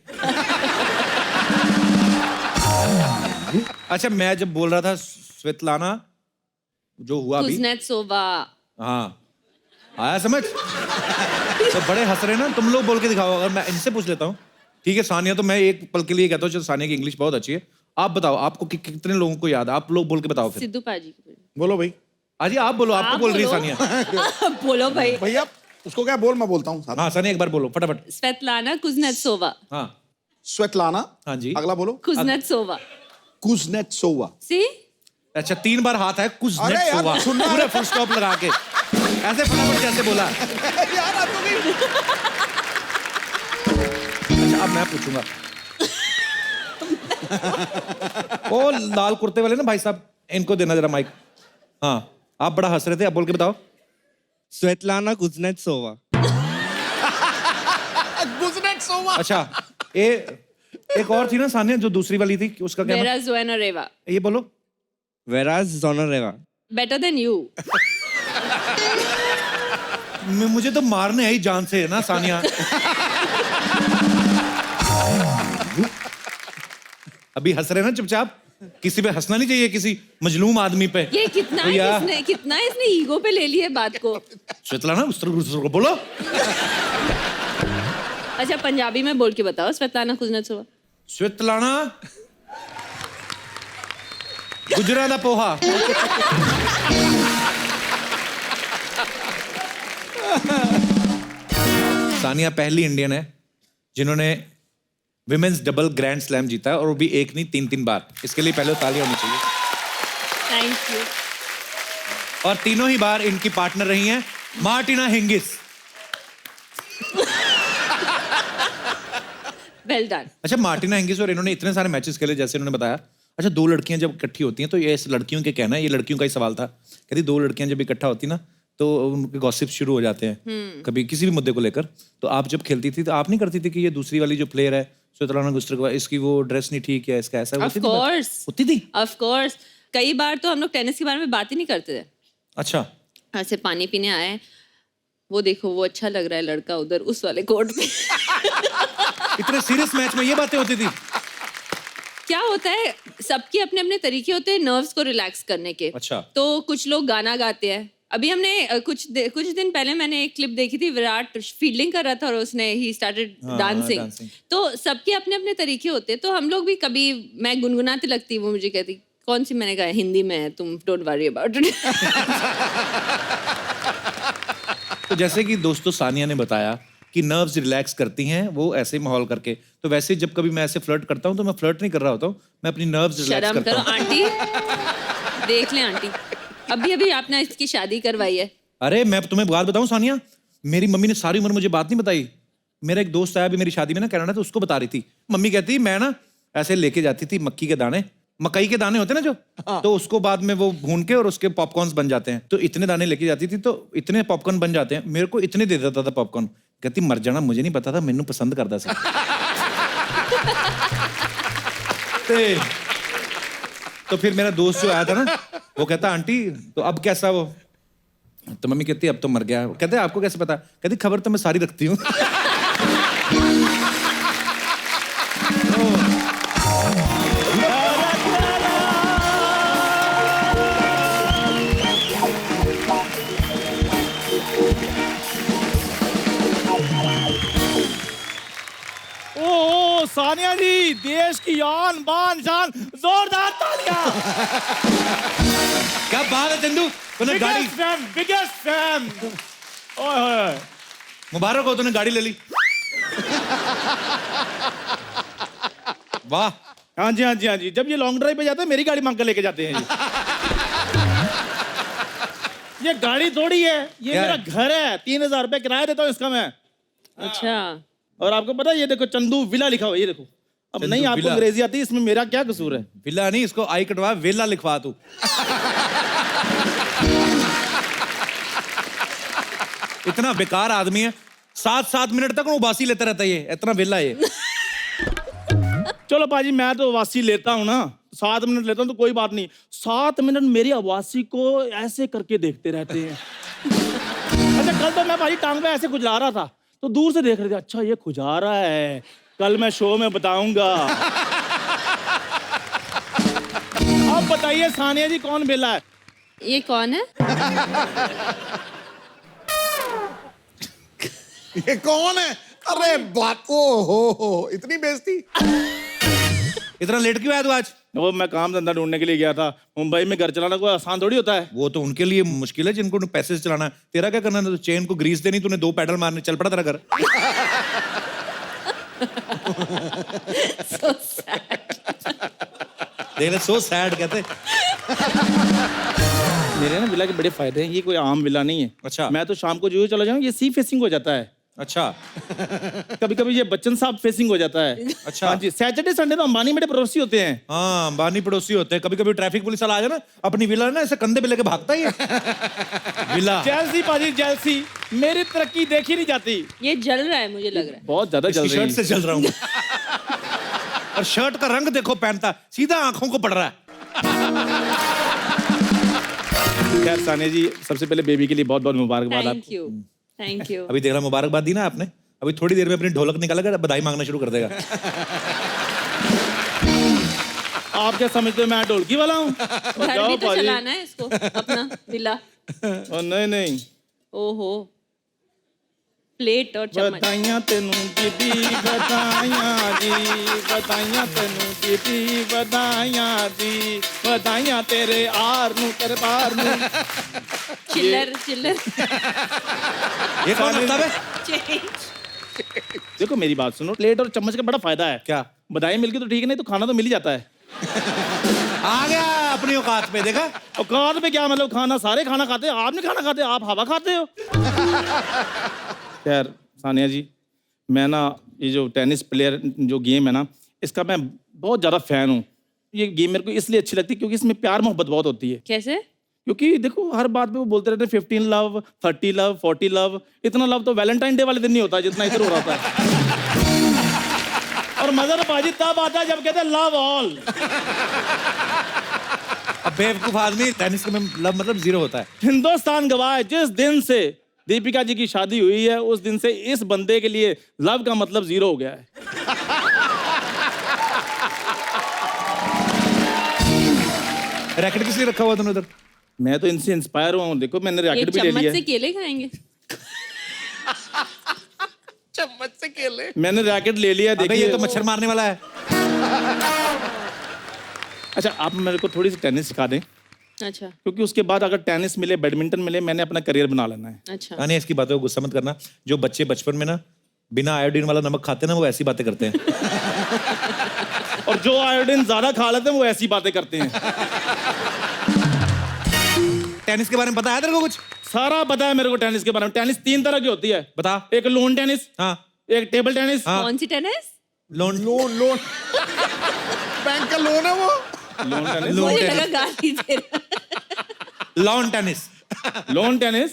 अच्छा मैं जब बोल रहा था स्वेतलाना जो हुआ अभी, कुज़नेत्सोवा। हाँ आया समझ? तो बड़े हंस रहे ना, तुम लोग बोल के दिखाओ। अगर मैं इनसे पूछ लेता हूँ, ठीक है सानिया, तो मैं एक पल के लिए कहता हूँ चलो सानिया की इंग्लिश बहुत अच्छी है, आप बताओ आपको कितने लोगों को याद है? आप लोग बोल के बताओ फिर। सिद्धू पाजी। बोलो भाई। अजी आप बोलो, आपको बोल रही है सानिया। आप बोलो भाई। भैया उसको क्या बोल, मैं बोलता हूँ साथ में। हाँ सानिया एक बार बोलो फटाफट। Svetlana Kuznetsova. हाँ स्वेतलाना। हाँ जी। अगला बोलो। कुज़नेत्सोवा। कुज़नेत्सोवा। सी अच्छा 3 बार हाथ है कुछ अरे यार, हुआ सुनना है। पूरा फुल स्टॉप लगा के ऐसे फटाफट कैसे बोला? यार आपको भी। अच्छा अब मैं पूछूंगा। ओ लाल कुर्ते वाले ना भाई साहब, इनको देना जरा माइक। हाँ आप बड़ा हंस रहे थे, आप बोल के बताओ। Svetlana Kuznetsova. कुज़नेत्सोवा। अच्छा एक और थी ना सानिया जो दूसरी वाली थी, उसका क्या नाम? Vera Zvonareva. ये बोलो। Vera Zvonareva. Better than you. मुझे तो मारने है ही जान से है ना सानिया। अभी हंस रहे ना चुपचाप, किसी पे हंसना नहीं चाहिए, किसी मजलूम आदमी पे। ये कितना तो या- कितना इसने ईगो पे ले लिया बात को। स्वेतलाना उस तरह को बोलो। अच्छा पंजाबी में बोल के बताओ स्वेतलाना कुज़नेत्सोवा। स्वेतलाना गुजरा दा पोहा। सानिया पहली इंडियन है जिन्होंने विमेंस डबल ग्रैंड स्लैम जीता है, और वो भी एक नहीं 3 बार। इसके लिए पहले तालियां होनी चाहिए। Thank you. और तीनों ही बार इनकी पार्टनर रही हैं मार्टिना हिंगिस। Well done. अच्छा मार्टिना हिंगिस और इन्होंने इतने सारे मैचेस खेले, जैसे उन्होंने बताया। अच्छा 2 लड़कियां जब इकट्ठी होती हैं तो ये इस लड़कियों के कहना है, ये लड़कियों का ही सवाल था, कहती 2 लड़कियां जब इकट्ठा होती ना तो उनके गॉसिप शुरू हो जाते हैं कभी किसी भी मुद्दे को लेकर। तो आप जब खेलती थी तो आप नहीं करती थी कि ये दूसरी वाली जो प्लेयर है स्वेतलाना गुस्ट्रेवा, इसकी वो ड्रेस नहीं ठीक है, इसका ऐसा ऑफ कोर्स। होती थी। ऑफ कोर्स कई बार तो हम लोग टेनिस के बारे में बात ही नहीं करते थे। अच्छा ऐसे पानी पीने आए, वो देखो वो अच्छा लग रहा है लड़का उधर उस वाले कोर्ट पे। इतने सीरियस मैच में ये बातें होती थी? क्या होता है, सबके अपने अपने तरीके होते हैं नर्व्स को रिलैक्स करने के। अच्छा। तो कुछ लोग गाना गाते हैं। अभी हमने कुछ दिन पहले मैंने एक क्लिप देखी थी, विराट फील्डिंग कर रहा था और उसने ही स्टार्टेड डांसिंग। dancing। तो सबके अपने अपने तरीके होते हैं। तो हम लोग भी कभी, मैं गुनगुनाती लगती, वो मुझे कहती कौन सी, मैंने कहा हिंदी में है, तुम डोंट वरी अबाउट इट। तो जैसे कि दोस्तों सानिया ने बताया कि नर्व्स रिलैक्स करती हैं वो ऐसे माहौल करके, तो वैसे जब कभी मैं ऐसे फ्लर्ट करता हूँ तो मैं फ्लर्ट नहीं कर रहा होता हूँ, मैं अपनी नर्व्स रिलैक्स शर्म करता करो हूँ। आंटी। देख लें आंटी, अभी आपने इसकी शादी करवाई है। अरे मैं तुम्हें बात बताऊं सानिया, मेरी मम्मी ने सारी उम्र मुझे बात नहीं बताई। मेरा एक दोस्त आया अभी मेरी शादी में ना कनाडा, तो उसको बता रही थी। मम्मी कहती मैं ना ऐसे लेके जाती थी मक्की के दाने, मकई के दाने होते ना जो, तो उसको बाद में वो भून के और उसके पॉपकॉर्न्स बन जाते हैं। तो इतने दाने लेके जाती थी, तो इतने पॉपकॉर्न बन जाते हैं, मेरे को इतने दे देता था पॉपकॉर्न। कहती मर जाना, मुझे नहीं पता था, मैनू पसंद करता सी। तो फिर मेरा दोस्त जो आया था ना, वो कहता आंटी तो अब कैसा वो? तो मम्मी कहती अब तो मर गया। कहते आपको कैसे पता? कहती खबर तो मैं सारी रखती हूँ। ओ सानिया जी, देश की आन बान शान, जोरदार तालियां। क्या बात है चंदू, तूने गाड़ी, बिगेस्ट फैन। ओए होए, मुबारक हो तूने गाड़ी ले ली। वाह। हाँ जी हाँ जी हाँ जी, जब ये लॉन्ग ड्राइव पे जाते हैं मेरी गाड़ी मांग कर लेके जाते हैं ये गाड़ी थोड़ी है, ये क्या मेरा है? घर है। 3000 रुपए किराया देता हूँ इसका मैं। अच्छा, और आपको पता है ये देखो चंदू विला लिखा हुआ है, ये देखो। अब चंदू नहीं आपको विला। अंग्रेजी आती, इसमें मेरा क्या कसूर है? विला नहीं, इसको आई कटवा वेला लिखवा तू। इतना बेकार आदमी है, 7 मिनट तक उबासी लेता रहता है ये, इतना वेला है ये। चलो पाजी, मैं तो अवासी लेता हूँ ना, 7 मिनट लेता हूँ तो कोई बात नहीं। 7 मिनट मेरी अवासी को ऐसे करके देखते रहते हैं। अच्छा कल तो मैं भाई टांग पे ऐसे खुजला रहा था, तो दूर से देख रहे थे, अच्छा ये खुजा रहा है, कल मैं शो में बताऊंगा। अब बताइए सानिया जी कौन बेला है? ये कौन है? ये कौन है? अरे बात, ओ हो, इतनी बेइज्जती। इतना लेट क्यों आया तू आज? वो मैं काम धंधा ढूंढने के लिए गया था। मुंबई में घर चलाना कोई आसान थोड़ी होता है। वो तो उनके लिए मुश्किल है जिनको पैसे से चलाना है। तेरा क्या करना है? तो चेन को ग्रीस देनी, तूने 2 पैडल मारने, चल पड़ा तेरा घर। So sad. देख ले, सो सैड कहते। मेरे ना विला के बड़े फायदे हैं, ये कोई आम विला नहीं है। अच्छा। मैं तो शाम को जो चला जाऊँ, ये सी फेसिंग हो जाता है। अच्छा। कभी कभी ये बच्चन साहब फेसिंग हो जाता है। अच्छा। हाँ जी, सैटरडे संडे तो अंबानी मेरे पड़ोसी होते हैं। हाँ, अंबानी पड़ोसी होते हैं। कभी कभी ट्रैफिक पुलिस वाला आ जाए ना, अपनी विला ना ऐसे कंधे पे लेके भागता ही है। विला जेलसी पाजी, जेलसी। मेरी तरक्की देखी नहीं जाती। ये जल रहा है, मुझे लग रहा है। बहुत ज्यादा जल इसकी रही शर्ट से चल रहा हूँ। और शर्ट का रंग देखो, पहनता सीधा आंखों को पड़ रहा है। खैर सानिया जी, सबसे पहले बेबी के लिए बहुत बहुत मुबारकबाद थैंक आपको। You, thank you. अभी देख रहा, मुबारकबाद दी ना आपने, अभी थोड़ी देर में अपनी ढोलक निकालेगा, बधाई मांगना शुरू कर देगा। आप क्या समझते हो मैं ढोलकी वाला हूँ? घर भी तो चलाना है इसको, अपना विला। नहीं नहीं, ओहो, प्लेट और चम्मच। बधाइयां तेनू दीदी, बधाइयां जी, बधाइयां तेनू दीदी, बधाइयां दी, बधाइयां तेरे आर नू, तेरे बार नू। चिल्लर चिल्लर। ये कौन लगता है? चेंज। देखो मेरी बात सुनो, प्लेट और चम्मच का बड़ा फायदा है। क्या? बधाई मिल गई तो ठीक है, नहीं तो खाना तो मिल ही जाता है। आ गया अपनी औकात पे, देखा? औकात पे क्या मतलब, खाना सारे खाना खाते हैं, आप नहीं खाना खाते, आप हवा खाते हो। खैर सानिया जी, मैं ना ये जो टेनिस प्लेयर जो गेम है ना, इसका मैं बहुत ज़्यादा फ़ैन हूँ। ये गेम मेरे को इसलिए अच्छी लगती है क्योंकि इसमें प्यार मोहब्बत बहुत होती है। कैसे? क्योंकि देखो हर बात पे वो बोलते रहते हैं 15 लव, 30 लव, 40 लव। इतना लव तो वैलेंटाइन डे वाले दिन नहीं होता जितना इधर हो रहा था। और मजा तो बाजी तब आता है जब कहते हैं लव ऑल। अब बेवकूफ आदमी, टेनिस में लव मतलब 0 होता है। हिंदुस्तान गवाह है, जिस दिन से दीपिका जी की शादी हुई है उस दिन से इस बंदे के लिए लव का मतलब 0 हो गया है। रैकेट किसने रखा हुआ तुमने उधर? मैं तो इनसे इंस्पायर हुआ हूँ। देखो मैंने ये रैकेट भी ले चम्मच लिया से है। केले खाएंगे? चम्मच से केले। मैंने रैकेट ले लिया है, अबे ये देखिए। तो मच्छर मारने वाला है। अच्छा आप मेरे को थोड़ी सी टेनिस सिखा दें, अच्छा क्योंकि उसके बाद अगर टेनिस मिले, बैडमिंटन मिले, मैंने अपना करियर बना लेना है। अच्छा। नहीं, इसकी बातों को गुस्सा मत करना। जो बच्चे बचपन में ना बिना आयोडीन वाला नमक खाते हैं ना, वो ऐसी बातें करते हैं। और जो आयोडीन ज्यादा खा लेते हैं वो ऐसी बातें करते हैं। टेनिस के बारे में पता है तेरे को कुछ? सारा पता है मेरे को टेनिस के बारे में। टेनिस 3 तरह की होती है। बता। एक लोन टेनिस, हाँ। एक टेबल टेनिस। हाँ। कौन सी टेनिस? लोन लोन बैंक का लोन है वो। लोन टेनिस, लोन मुझे टेनिस। लगा गाली दे रहा। Lawn tennis. Loan tennis,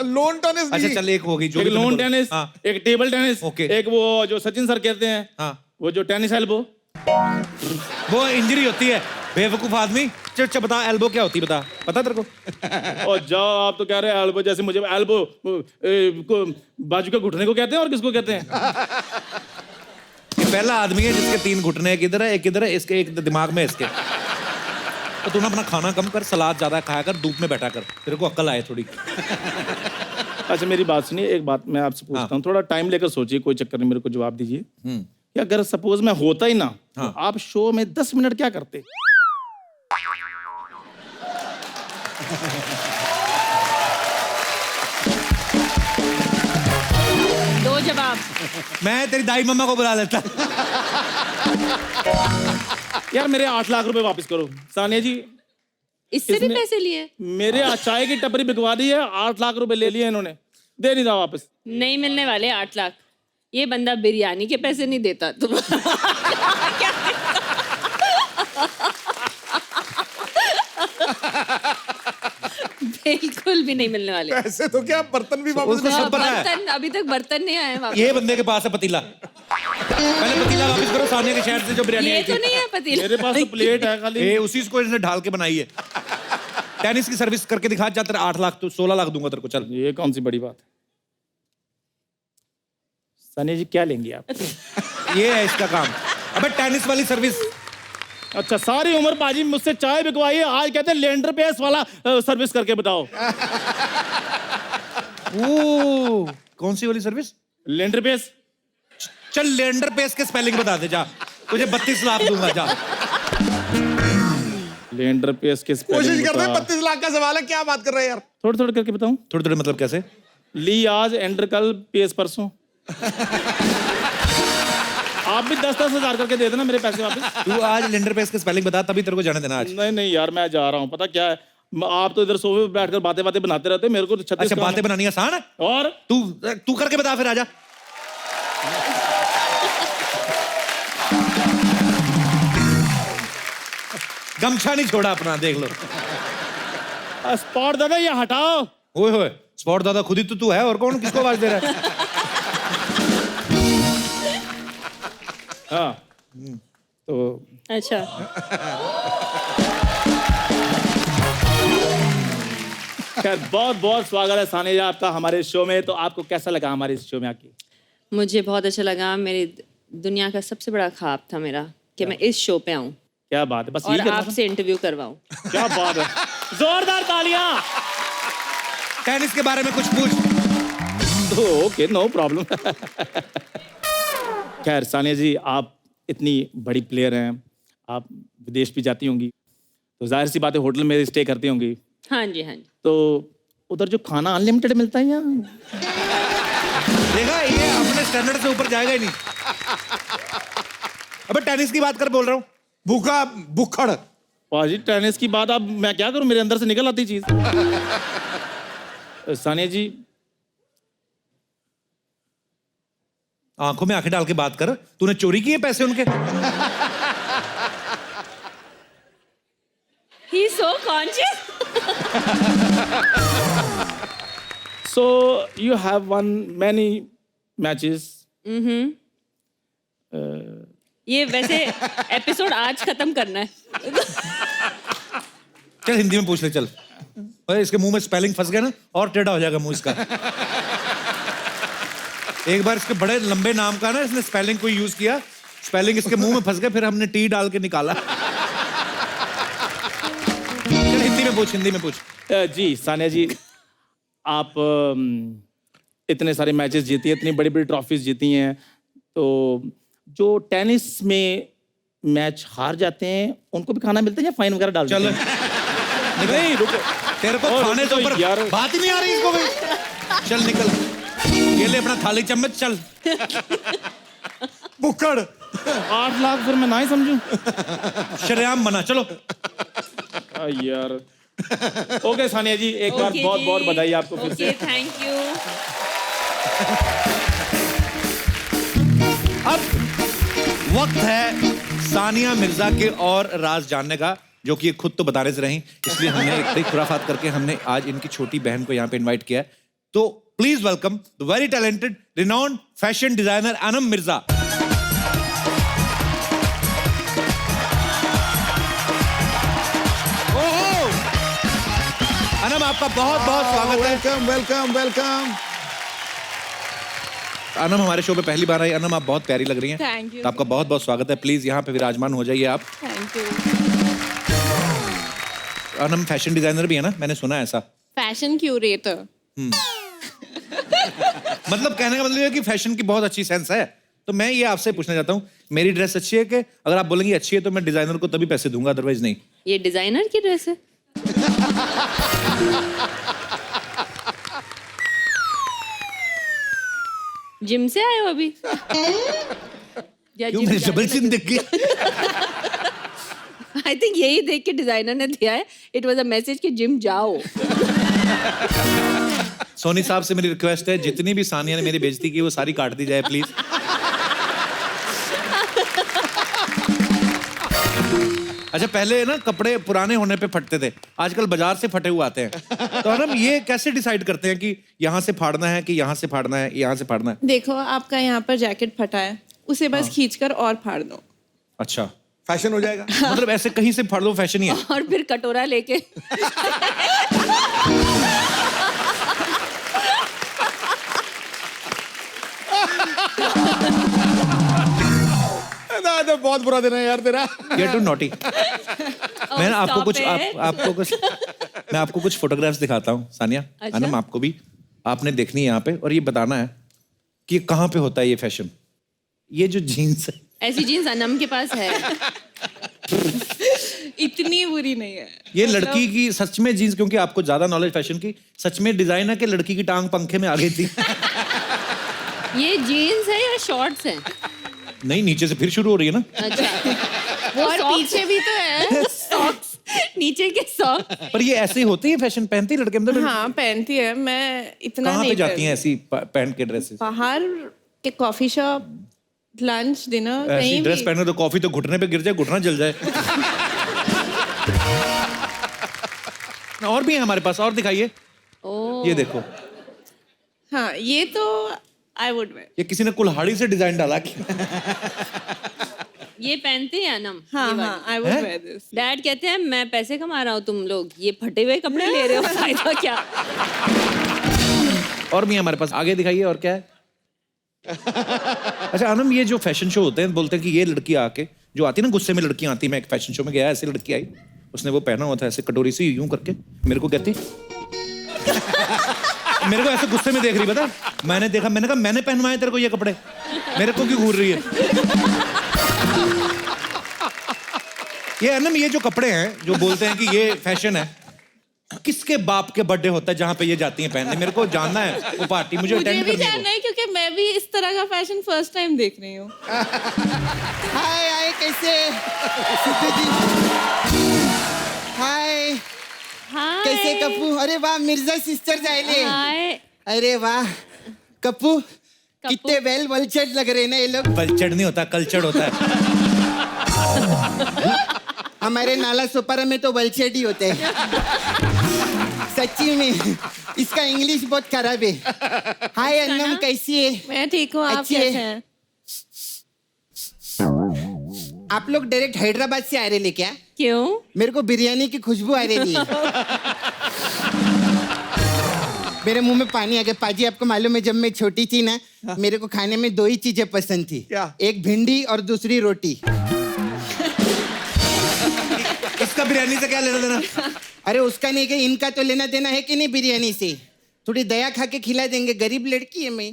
loan tennis अच्छा चल, एक हो गई जो एक भी तूने लोन बोला। टेनिस, हाँ। एक टेबल टेनिस, ओके। एक वो जो सचिन सर कहते हैं, हाँ। वो जो टेनिस एल्बो। वो इंजरी होती है बेवकूफ आदमी। चल बता, एल्बो क्या होती है? बता, पता तेरे को? और जाओ, आप तो कह रहे हैं एल्बो, जैसे मुझे एल्बो को बाजू के घुटने को कहते हैं और किसको कहते हैं? ये पहला आदमी है जिसके 3 घुटने, एक इधर है, एक इधर है, इसके एक दिमाग में, इसके। तो तू ना अपना खाना कम कर, सलाद ज्यादा खाया कर, धूप में बैठा कर, तेरे को अक्ल आए थोड़ी। अच्छा मेरी बात सुनिए, एक बात मैं आपसे पूछता हूँ, थोड़ा टाइम लेकर सोचिए, कोई चक्कर नहीं, मेरे को जवाब दीजिए कि अगर सपोज मैं होता ही ना, तो आप शो में 10 मिनट क्या करते? दो जवाब। मैं तेरी दाई मम्मा को बुला लेता। यार मेरे 8 लाख रुपए वापस करो। सानिया जी, इससे भी पैसे लिए? मेरे चाय की टपरी बिकवा दी है, 8 लाख रुपए ले लिए इन्होंने, दे नहीं था वापस। नहीं मिलने वाले 8 लाख। ये बंदा बिरयानी के पैसे नहीं देता तुम। बिल्कुल भी नहीं मिलने वाले। ऐसे तो क्या, बर्तन भी वापस उसको सब पता है। बर्तन अभी तक बर्तन नहीं आए वापस। ये बंदे के पास है पतीला। पहले पतीला वापस करो, सानिया के शहर से जो बिरयानी ये आई तो थी। नहीं है पतीला। मेरे पास तो प्लेट है खाली। ये उसी को इसने ढाल के बनाई है। टेनिस की सर्विस करके दिखा, जा तेरे 8 लाख तो 16 लाख दूंगा तेरे को। चल, ये कौन सी बड़ी बात है? सानिया जी क्या लेंगी आप? ये है इसका काम। अबे टेनिस वाली सर्विस अच्छा सारी उम्र पाजी मुझसे चाय बिकवाई है, आज कहते हैं लेंडर पेस वाला सर्विस करके बताओ। ओ कौन सी वाली सर्विस? लेंडर पेस। चल लेंडर पेस के स्पेलिंग बता दे जा, तुझे 32 लाख दूंगा जा। लेंडर पेस के कोशिश स्पेलिंग करते हैं, बता। 32 लाख का सवाल है, क्या बात कर रहे हैं यार? थोड़े थोड़े करके बताऊं? थोड़े थोड़े मतलब कैसे? ली आज, एंडर कल, पेस परसों। आप भी 10-10 हजार करके दे देना मेरे पैसे वापस। तू आज लेंडर पेस के स्पेलिंग बता, तभी तेरे को जाने देना आज। नहीं नहीं यार, मैं जा रहा हूँ। पता क्या है, आप तो इधर सोफे पे बैठकर बातें बातें बनाते रहते हो, मेरे को तो 36 अच्छा काम बातें है। बनानी आसान है? और तू करके बता फिर आजा। गमछा नहीं छोड़ा अपना, देख लो। स्पॉट दादा ये हटाओ। ओए होए, स्पॉट दादा खुद ही तो तू है, और कौन किसको आवाज दे रहा है? हाँ तो अच्छा खैर बहुत बहुत स्वागत है सानिया जी आपका हमारे शो में। तो आपको कैसा लगा हमारे इस शो में आके? मुझे बहुत अच्छा लगा। मेरी दुनिया का सबसे बड़ा ख्वाब था मेरा कि मैं इस शो पे आऊं क्या बात है, बस और यही करना आपसे इंटरव्यू करवाऊं। था? क्या बात है, जोरदार तालियां। टेनिस के बारे में कुछ पूछ। Okay no problem. खैर सानिया जी, आप इतनी बड़ी प्लेयर हैं, आप विदेश भी जाती होंगी, तो जाहिर सी बात है होटल में स्टे करती होंगी, हाँ जी हाँ जी। तो उधर जो खाना अनलिमिटेड मिलता है या? देखा, ये अपने स्टैंडर्ड से ऊपर जाएगा ही नहीं। अबे टेनिस की बात कर बोल रहा हूँ। भूखा बुखड़। पाजी टेनिस की बात, अब मैं क्या करूं, मेरे अंदर से निकल आती चीज। सानिया जी आंखों में आंखें डाल के बात कर, तूने चोरी किए पैसे उनके? He is so conscious. so you have won many matches. ये वैसे एपिसोड आज खत्म करना है। चल हिंदी में पूछ ले, चल। अरे इसके मुंह में स्पेलिंग फंस गया ना, और टेढ़ा हो जाएगा मुंह इसका। एक बार इसके बड़े लंबे नाम का ना इसने स्पेलिंग को यूज किया, स्पेलिंग इसके मुंह में फंस गया, फिर हमने टी डाल के निकाला। चल हिंदी में पूछ, हिंदी में पूछ। जी सानिया जी, आप इतने सारे मैचेस जीती हैं, इतनी बड़ी बड़ी ट्रॉफीज जीती हैं, तो जो टेनिस में मैच हार जाते हैं उनको भी खाना मिलता है या फाइन वगैरह डाल चल देते हैं? नहीं रुको, तेरे को और खाने तो से ऊपर यार। बात ही नहीं आ रही इसको भी। चल निकल, ये ले अपना थाली चम्मच, चल। बुखड़। 8 लाख फिर मैं ना ही समझूं। शरेआम बना, चलो। यार ओके सानिया जी, एक बार Okay बहुत जी। बहुत बधाई आपको फिर ओके से। Thank you. अब वक्त है सानिया मिर्जा के और राज जानने का, जो कि ये खुद तो बताने से रही, इसलिए हमने एक बड़ी खुराफात करके हमने आज इनकी छोटी बहन को यहाँ पे इनवाइट किया है। तो please welcome the very talented renowned fashion designer Anam Mirza. ओहो, अनम आपका बहुत बहुत स्वागत है। Welcome welcome welcome. अनम हमारे शो पे पहली बार आई। अनम आप बहुत प्यारी लग रही हैं। Thank you. तो आपका बहुत बहुत स्वागत है। प्लीज यहाँ पे विराजमान हो जाइए आप। Thank you. Anam fashion designer भी है ना, मैंने सुना है ऐसा। Fashion curator. मतलब कहने का मतलब ये है कि फैशन की बहुत अच्छी सेंस है। तो मैं ये आपसे पूछना चाहता हूँ, मेरी ड्रेस अच्छी है कि अगर आप बोलेंगे अच्छी है तो मैं डिजाइनर को तभी पैसे दूंगा, अदरवाइज नहीं। ये डिजाइनर की ड्रेस है। जिम से आए हो अभी? या क्यों, जिम मेरी जाने जबल सिंह लगे? दिख गई? आई थिंक यही देख के डिजाइनर ने दिया है। इट वाज अ मैसेज कि जिम जाओ। सोनी साहब से मेरी रिक्वेस्ट है, जितनी भी सानिया ने मेरी बेइज्जती की वो सारी काट दी जाए प्लीज। अच्छा पहले ना कपड़े पुराने होने पे फटते थे, आजकल बाजार से फटे हुए आते हैं। तो हम ये कैसे डिसाइड करते हैं कि यहाँ से फाड़ना है कि यहाँ से फाड़ना है, यहाँ से फाड़ना है? देखो आपका यहाँ पर जैकेट फटा है, उसे बस खींचकर और फाड़ दो। अच्छा, फैशन हो जाएगा। मतलब ऐसे कहीं से फाड़ दो, फैशन ही है। और फिर कटोरा लेके तो बहुत बुरा दिन है यार तेरा। You're too naughty. मैं आपको stop कुछ it. आपको कुछ मैं आपको कुछ फोटोग्राफ्स दिखाता हूँ सानिया। अच्छा। अनम आपको भी आपने देखनी है यहाँ पे और ये बताना है कि ये कहाँ पे होता है ये फैशन। ये जो जीन्स है ऐसी जीन्स अनम के पास है। इतनी बुरी नहीं है। ये लड़की की सच में जीन्स, क्योंकि आपको ज्यादा नॉलेज फैशन की, सच में डिजाइन है कि लड़की की टांग पंखे में आ गई थी। ये जीन्स है या शॉर्ट्स है? नहीं, नीचे से फिर शुरू हो रही है ना। अच्छा, वो और socks पीछे भी तो है। सॉक्स, नीचे के सॉक्स। पर ये ऐसे ही होते हैं फैशन, पहनती है लड़के मतलब। हाँ पहनती है, मैं इतना कहाँ नहीं पे जाती हैं ऐसी पहन के ड्रेसेस? बाहर के कॉफी शॉप, लंच, डिनर, ऐसी कहीं ड्रेस भी। पहनो तो कॉफी तो घुटने पे गिर जाए, घुटना जल जाए। और भी है हमारे पास, और दिखाइए। ये देखो, हाँ ये तो आई वुड वेयर। ये किसी ने कुल्हाड़ी से डिजाइन डाला कि ये पहनते हैं अनम। हाँ हाँ आई वुड हैं? Where this. डैड कहते हैं मैं पैसे कमा रहा हूँ, तुम लोग ये फटे हुए कपड़े ले रहे हो, फायदा क्या? और भी है हमारे पास, आगे दिखाइए। और क्या है? अच्छा अनम, ये जो फैशन शो होते हैं, बोलते हैं कि ये लड़की आके जो आती है ना, गुस्से में लड़कियां आती, मैं एक फैशन शो में गया, ऐसे लड़की आई, उसने वो पहना हुआ था ऐसे कटोरी से यूं करके, मेरे को कहती मेरे को ऐसे गुस्से में देख रही, पता? मैंने देखा, मैंने कहा मैंने पहनवाए तेरे को ये कपड़े, मेरे को क्यों घूर रही है? ये अनम, ये जो कपड़े हैं जो बोलते हैं कि ये फैशन है, किसके बाप के बर्थडे होता है जहां पे ये जाती हैं पहनने? मेरे को जानना है वो पार्टी, मुझे मुझे अटेंड भी करनी है जानना है क्योंकि मैं भी इस तरह का फैशन फर्स्ट टाइम देख रही हूँ। हाय हाय, कैसे सिद्धू जी? हाय, हाय। कैसे कप्पू? अरे वाह, मिर्जा सिस्टर जायले। हाय। अरे वाह कप्पू, कितने वेल वल्चर्ड लग रहे हैं ना ये लोग। बलचड़ नहीं होता, कल्चड़ होता है। हमारे नाला सोपारा में तो वल्चर्ड ही होते हैं। सच्ची में इसका इंग्लिश बहुत खराब है। हाय अन्नम, कैसी है? मैं ठीक हूँ, आप अच्छी है। कैसे हैं? आप लोग डायरेक्ट हैदराबाद से आ रहे ले क्या? क्यों? मेरे को बिरयानी की खुशबू आ रही है। मेरे मुंह में पानी आ गया। पाजी, आपको मालूम है जब मैं छोटी थी ना, मेरे को खाने में दो ही चीजें पसंद थी। क्या? एक भिंडी और दूसरी रोटी। इसका बिरयानी से क्या लेना देना? अरे उसका नहीं, कि इनका तो लेना देना है कि नहीं बिरयानी से। थोड़ी दया खा के खिला देंगे, गरीब लड़की है मैं।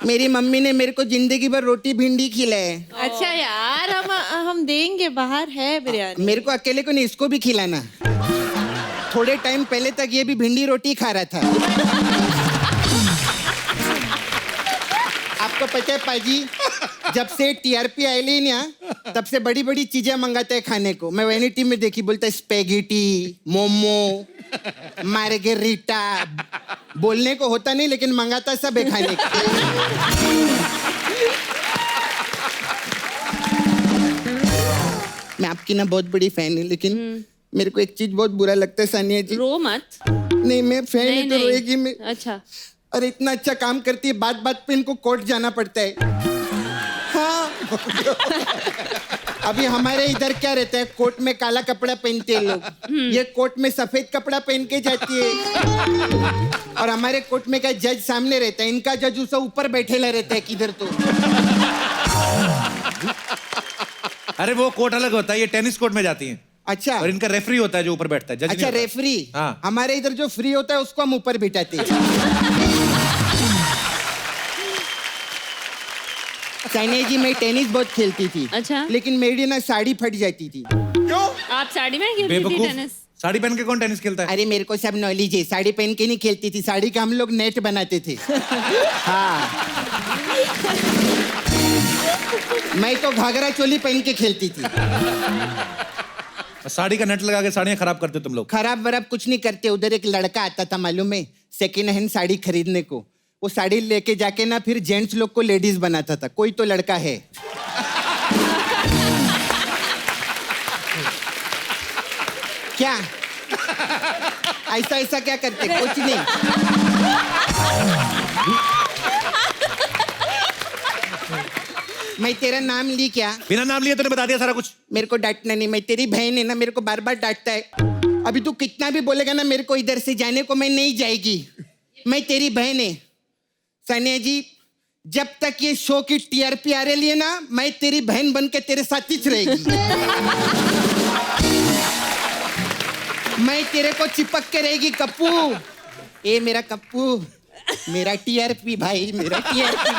मेरी मम्मी ने मेरे को जिंदगी भर रोटी भिंडी खिलाए। अच्छा यार, हम देंगे, बाहर है बिरयानी। मेरे को अकेले को नहीं, इसको भी खिलाना। थोड़े टाइम पहले तक ये भी भिंडी रोटी खा रहा था। आपको पता है पाजी, जब से टीआरपी आयली ना, तब से बड़ी बड़ी चीजें मंगाते हैं खाने को। मैं वैनिटी में देखी, बोलता है स्पेगेटी, मोमो, मार्गेरिटा। बोलने को होता नहीं लेकिन मंगाता सब है खाने को। मैं आपकी ना बहुत बड़ी फैन हूँ, लेकिन मेरे को एक चीज बहुत बुरा लगता है सानिया जी। रो मत। नहीं, मैं फैन नहीं, है तो नहीं। रोएगी मैं। अच्छा। अरे इतना अच्छा काम करती है, बात बात पे इनको कोर्ट जाना पड़ता है। हाँ। अभी हमारे इधर क्या रहता है, कोर्ट में काला कपड़ा पहनते हैं लोग, ये कोर्ट में सफेद कपड़ा पहन के जाती है। और हमारे कोर्ट में क्या जज सामने रहता है, इनका जज उसे ऊपर बैठेला रहता है किधर तो। अरे वो कोर्ट अलग होता है, ये टेनिस कोर्ट में जाती हैं। अच्छा। और इनका रेफरी होता है जो ऊपर बैठता है, जज नहीं अच्छा होता। रेफरी। हाँ। हमारे इधर जो फ्री होता है उसको हम ऊपर बिठाते हैं। सानिया जी, मैं टेनिस बहुत खेलती थी। अच्छा। लेकिन मेरी ना साड़ी फट जाती थी। क्यों? आप साड़ी में खेलती थी बेवकूफ, टेनिस? साड़ी पहन के कौन टेनिस खेलता है? अरे मेरे को सब नॉलेज है, साड़ी पहन के नहीं खेलती थी, साड़ी का हम लोग नेट बनाते थे। हाँ। मैं तो घाघरा चोली पहन के खेलती थी। साड़ी का नेट लगा के साड़ियां खराब करते हो तुम लोग। खराब वराब कुछ नहीं करते। उधर एक लड़का आता था मालूम है, सेकेंड हैंड साड़ी खरीदने को। वो साड़ी लेके जाके ना फिर जेंट्स लोग को लेडीज बनाता था। कोई तो लड़का है। क्या ऐसा ऐसा क्या करते? कुछ नहीं। मैं तेरा नाम ली क्या? बिना नाम लिए तूने बता दिया सारा कुछ। मेरे को डांटना नहीं, मैं तेरी बहन है ना, मेरे को बार बार डांटता है। अभी तू कितना भी बोलेगा ना मेरे को इधर से जाने को, मैं नहीं जाएगी। मैं तेरी बहन है। सानिया जी, जब तक ये शो की टीआरपी आ रही है ना, मैं तेरी बहन बन के तेरे साथ ही रहेगी। मैं तेरे को चिपक के रहेगी कप्पू। ए मेरा कप्पू, मेरा टीआरपी भाई, मेरा टीआरपी।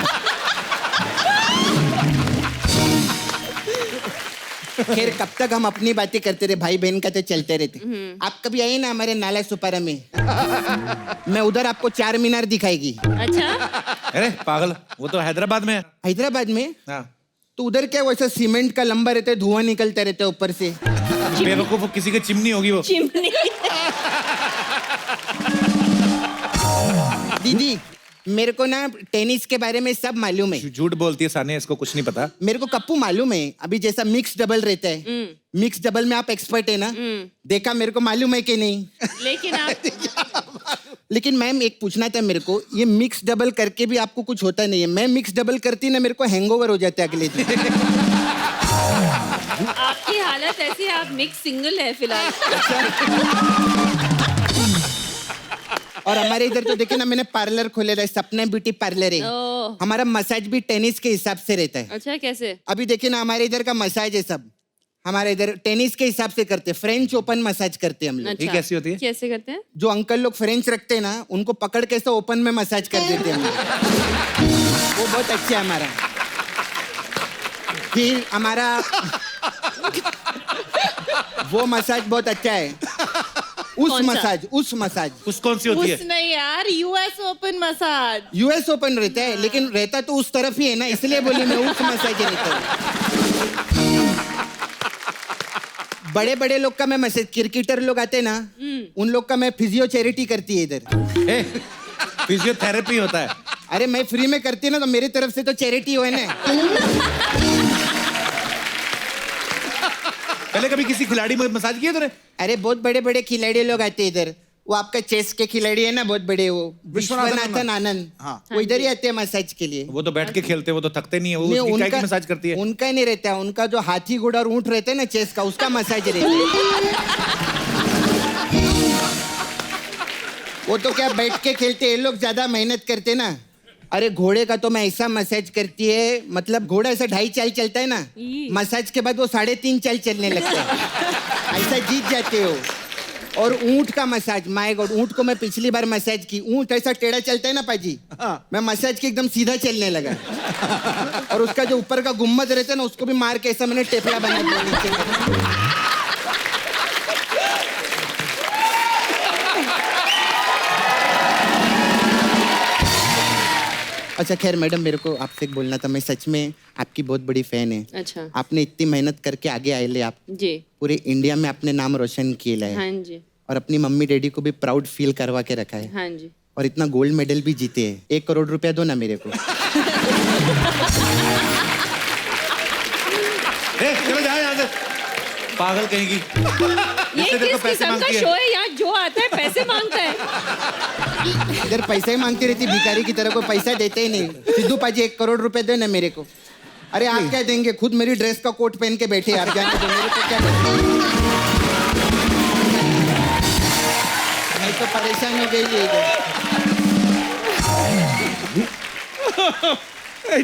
खैर कब तक हम अपनी बातें करते रहे, भाई बहन का तो चलते रहते। आप कभी आइए ना हमारे नाला सुपारा में, मैं उधर आपको 4 मीनार दिखाएगी। अच्छा, अरे पागल, वो तो हैदराबाद में है। हैदराबाद में हाँ। तो उधर क्या वैसा सीमेंट का लंबा रहता है, धुआं निकलता रहता है ऊपर से। बेवकूफ, वो किसी की चिमनी होगी वो। चिमनी। दीदी मेरे को ना टेनिस के बारे में सब मालूम है। झूठ बोलती है सानिया, इसको कुछ नहीं पता। मेरे को कप्पू मालूम है, अभी जैसा मिक्स डबल रहता है, मिक्स डबल में आप एक्सपर्ट है ना, देखा मेरे को मालूम है कि नहीं। लेकिन आप लेकिन मैम एक पूछना था मेरे को, ये मिक्स डबल करके भी आपको कुछ होता नहीं है? मैं मिक्स डबल करती ना, मेरे को हैंगओवर हो जाता है अगले दिन। आपकी हालत ऐसी है, आप मिक्स सिंगल है फिलहाल। और हमारे इधर तो देखिए ना, मैंने पार्लर खोले है, सपना ब्यूटी पार्लर है। ओह। हमारा मसाज भी टेनिस के हिसाब से रहता है। अच्छा, कैसे? अभी देखिए ना, हमारे इधर का मसाज है सब, हमारे इधर टेनिस के हिसाब से करते हैं, फ्रेंच ओपन मसाज करते हैं हम लोग। अच्छा, कैसी होती है? कैसे करते हैं? जो अंकल लोग फ्रेंच रखते हैं ना, उनको पकड़ के ऐसा ओपन में मसाज कर देते हैं हम लोग। वो बहुत अच्छा है हमारा। फिर हमारा वो मसाज बहुत अच्छा है, उस कौन सा? मसाज, उस मसाज। उस कौन सी होती है? उस नहीं यार, US open massage. US open रहता है, लेकिन रहता तो उस तरफ ही है ना, इसलिए बोली मैं उस मसाज रहता है। बड़े बड़े लोग का मैं मैसेज, क्रिकेटर लोग आते हैं ना, उन लोग का मैं फिजियो चैरिटी करती है इधर। फिजियोथेरेपी होता है। अरे मैं फ्री में करती ना, तो मेरी तरफ से तो चैरिटी हो ना। पहले कभी किसी खिलाड़ी में मसाज किया तूने? अरे बहुत बड़े बड़े खिलाड़ी लोग आते हैं इधर, वो आपका चेस के खिलाड़ी है ना, बहुत बड़े, वो विश्वनाथन आनंद, वो इधर ही आते हैं मसाज के लिए। वो तो बैठ के खेलते हैं, वो तो थकते नहीं है। वो नहीं, उसकी क्या की मसाज करती है? उनका नहीं रहता है, उनका जो हाथी घोड़ा और ऊंट रहता है ना चेस का, उसका मसाज रहता है। वो तो क्या बैठ के खेलते हैं, ये लोग ज्यादा मेहनत करते ना। अरे घोड़े का तो मैं ऐसा मसाज करती है, मतलब घोड़ा ऐसा 2.5 चाल चलता है ना, मसाज के बाद वो 3.5 चाल चलने लगता है, ऐसा जीत जाते हो। और ऊंट का मसाज, माय गॉड, ऊंट को मैं पिछली बार मसाज की, ऊंट ऐसा टेढ़ा चलता है ना पाजी, मैं मसाज की एकदम सीधा चलने लगा। और उसका जो ऊपर का गुम्मद रहता है ना, उसको भी मार के ऐसा मैंने टेपला बना दिया नीचे। अच्छा खैर मैडम, मेरे को आपसे एक बोलना था, मैं सच में आपकी बहुत बड़ी फैन है। अच्छा। आपने इतनी मेहनत करके आगे आए ले, आप जी। पूरे इंडिया में अपने नाम रोशन किया है। हाँ जी। और अपनी मम्मी डैडी को भी प्राउड फील करवा के रखा है। हाँ जी। और इतना गोल्ड मेडल भी जीते हैं। 1 करोड़ रुपया दो ना मेरे को। चलो जाओ यहाँ से, पागल कहेगी। ये किस किस्म का शो है? यहाँ जो आता है पैसे मांगता है। अगर पैसा ही मांगती रहती भिखारी की तरह, को पैसा देते ही नहीं। सिद्धू पाजी 1 करोड़ रुपए दे ना मेरे को। अरे आप क्या देंगे, खुद मेरी ड्रेस का कोट पहन के बैठे, आप जाने दो, मेरे को क्या देंगे? मैं तो परेशान हो गई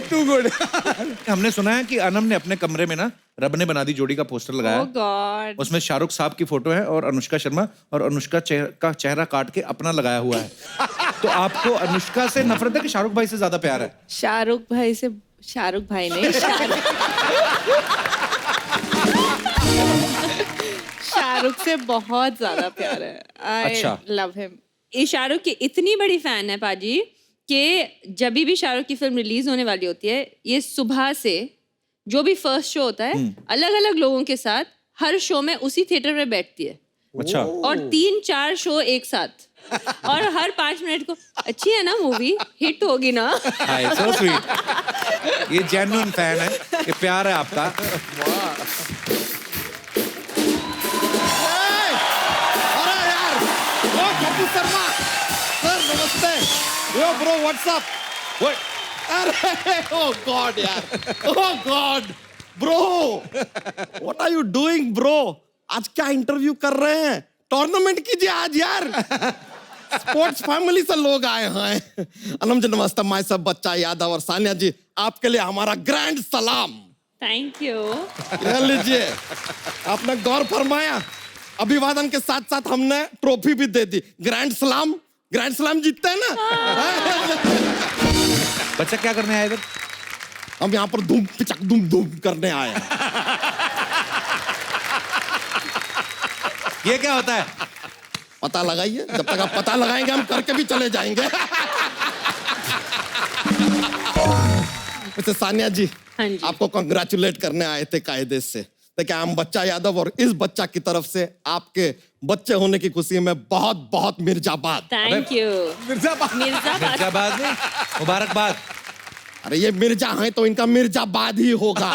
टू गुड। हमने सुना है कि अनम ने अपने कमरे में ना रब ने बना दी जोड़ी का पोस्टर लगाया। Oh God. उसमें शाहरुख साहब की फोटो है और अनुष्का शर्मा, और अनुष्का का चेहरा काट के अपना लगाया हुआ है। तो आपको अनुष्का से नफरत है कि शाहरुख भाई से ज्यादा प्यार है? शाहरुख भाई से, शाहरुख भाई नहीं, शाहरुख से बहुत ज्यादा प्यार है। आई अच्छा। Love him. ये शाहरुख की इतनी बड़ी फैन है पाजी कि जब भी शाहरुख की फिल्म रिलीज होने वाली होती है, ये सुबह से जो भी फर्स्ट शो होता है, अलग अलग लोगों के साथ हर शो में उसी थिएटर में बैठती है। अच्छा। और 3-4 शो एक साथ, और हर 5 मिनट को, अच्छी है ना मूवी, हिट होगी ना। हाय, so sweet। ये जेन्युइन फैन है, ये प्यार है आपका। अरे यार, ओ कपूर शर्मा सर, नमस्ते। Yo bro, what's up? अरे ओ गॉड यार, oh god bro, what are you doing bro? आज क्या इंटरव्यू कर रहे हैं? टूर्नामेंट कीजिए आज यार। स्पोर्ट्स फैमिली से लोग आए हैं। अनम जी नमस्ते, मैं सब बच्चा यादव और सानिया जी आपके लिए हमारा ग्रैंड सलाम। Thank you. ले लीजिए, आपने गौर फरमाया, अभिवादन के साथ साथ हमने ट्रॉफी भी दे दी। ग्रैंड सलाम जीतते हैं ना। बच्चा क्या करने आया इधर? हम यहाँ पर धूम पिचक धूम करने आए हैं। ये क्या होता है? पता लगाइए, जब तक आप पता लगाएंगे हम करके भी चले जाएंगे। वैसे सानिया जी, हाँ जी। आपको कंग्रेचुलेट करने आए थे कायदे से। देखिए, हम बच्चा यादव और इस बच्चा की तरफ से आपके बच्चे होने की खुशी में बहुत बहुत मिर्जाबाद। Thank you. मिर्जाबाद मिर्जाबाद नहीं, मुबारकबाद। अरे ये मिर्जा है तो इनका मिर्जाबाद ही होगा।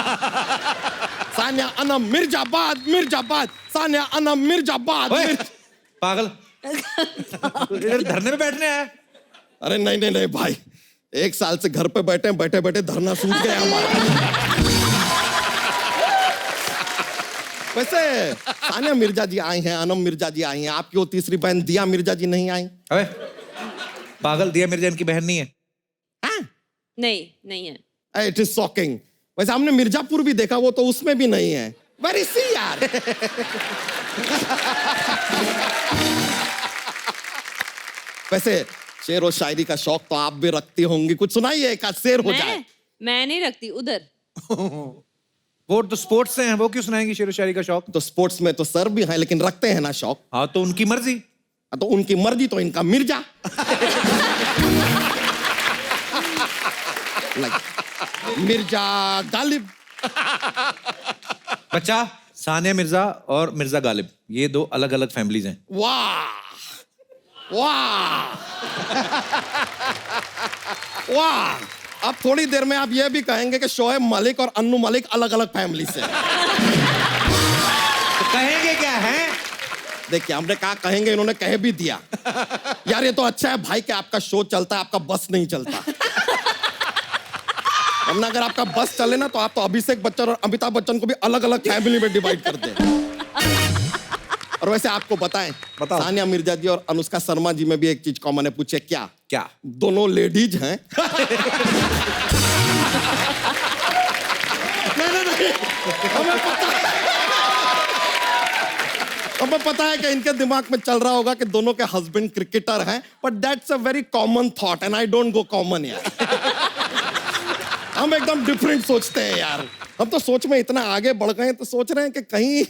सानिया अनम मिर्जाबाद, सानिया अनम मिर्जाबाद। ओए, पागल, इधर धरने में बैठने आया? अरे नहीं भाई, 1 साल से घर पे बैठे धरना सूख गया हमारा। वैसे सानिया मिर्जा जी आई हैं, अनम मिर्जा जी आई हैं, आपकी वो तीसरी बहन दिया मिर्जा जी नहीं आई? अबे पागल, दिया मिर्जा इनकी बहन नहीं है। नहीं है। It is shocking. वैसे हमने मिर्जापुर भी देखा, वो तो उसमें भी नहीं है। वेरी सी यार। वैसे शेर और शायरी का शौक तो आप भी रखती होंगी, कुछ सुनाइए, एक आध शेर हो जाए। मैं नहीं रखती उधर। वो तो स्पोर्ट्स से हैं, वो क्यों सुनाएंगी शेर व शायरी का शौक? तो स्पोर्ट्स में तो सर भी हैं, लेकिन रखते हैं ना शौक। हाँ तो उनकी मर्जी। तो उनकी मर्जी तो इनका मिर्जा। मिर्जा गालिब। बच्चा, सानिया मिर्जा और मिर्जा गालिब, ये 2 अलग अलग फैमिलीज हैं। वाह अब थोड़ी देर में आप ये भी कहेंगे कि शोएब मलिक और अन्नू मलिक अलग अलग फैमिली से। तो कहेंगे क्या है? देखिए, हमने कहा कहेंगे, इन्होंने कह भी दिया। यार ये तो अच्छा है भाई कि आपका शो चलता है, आपका बस नहीं चलता। वरना अगर आपका बस चले ना, तो आप तो अभिषेक बच्चन और अमिताभ बच्चन को भी अलग अलग फैमिली में डिवाइड कर दें। और वैसे आपको बताएं, सानिया मिर्जा जी और अनुष्का शर्मा जी में भी एक चीज कॉमन है। पूछे क्या? दोनों लेडीज हैं। नहीं, हमें पता है कि इनके दिमाग में चल रहा होगा कि दोनों के हस्बैंड क्रिकेटर हैं, but that's a very common thought and I don't go common यार। हम एकदम डिफरेंट सोचते हैं यार। हम तो सोच में इतना आगे बढ़ गए हैं, तो सोच रहे हैं कि कहीं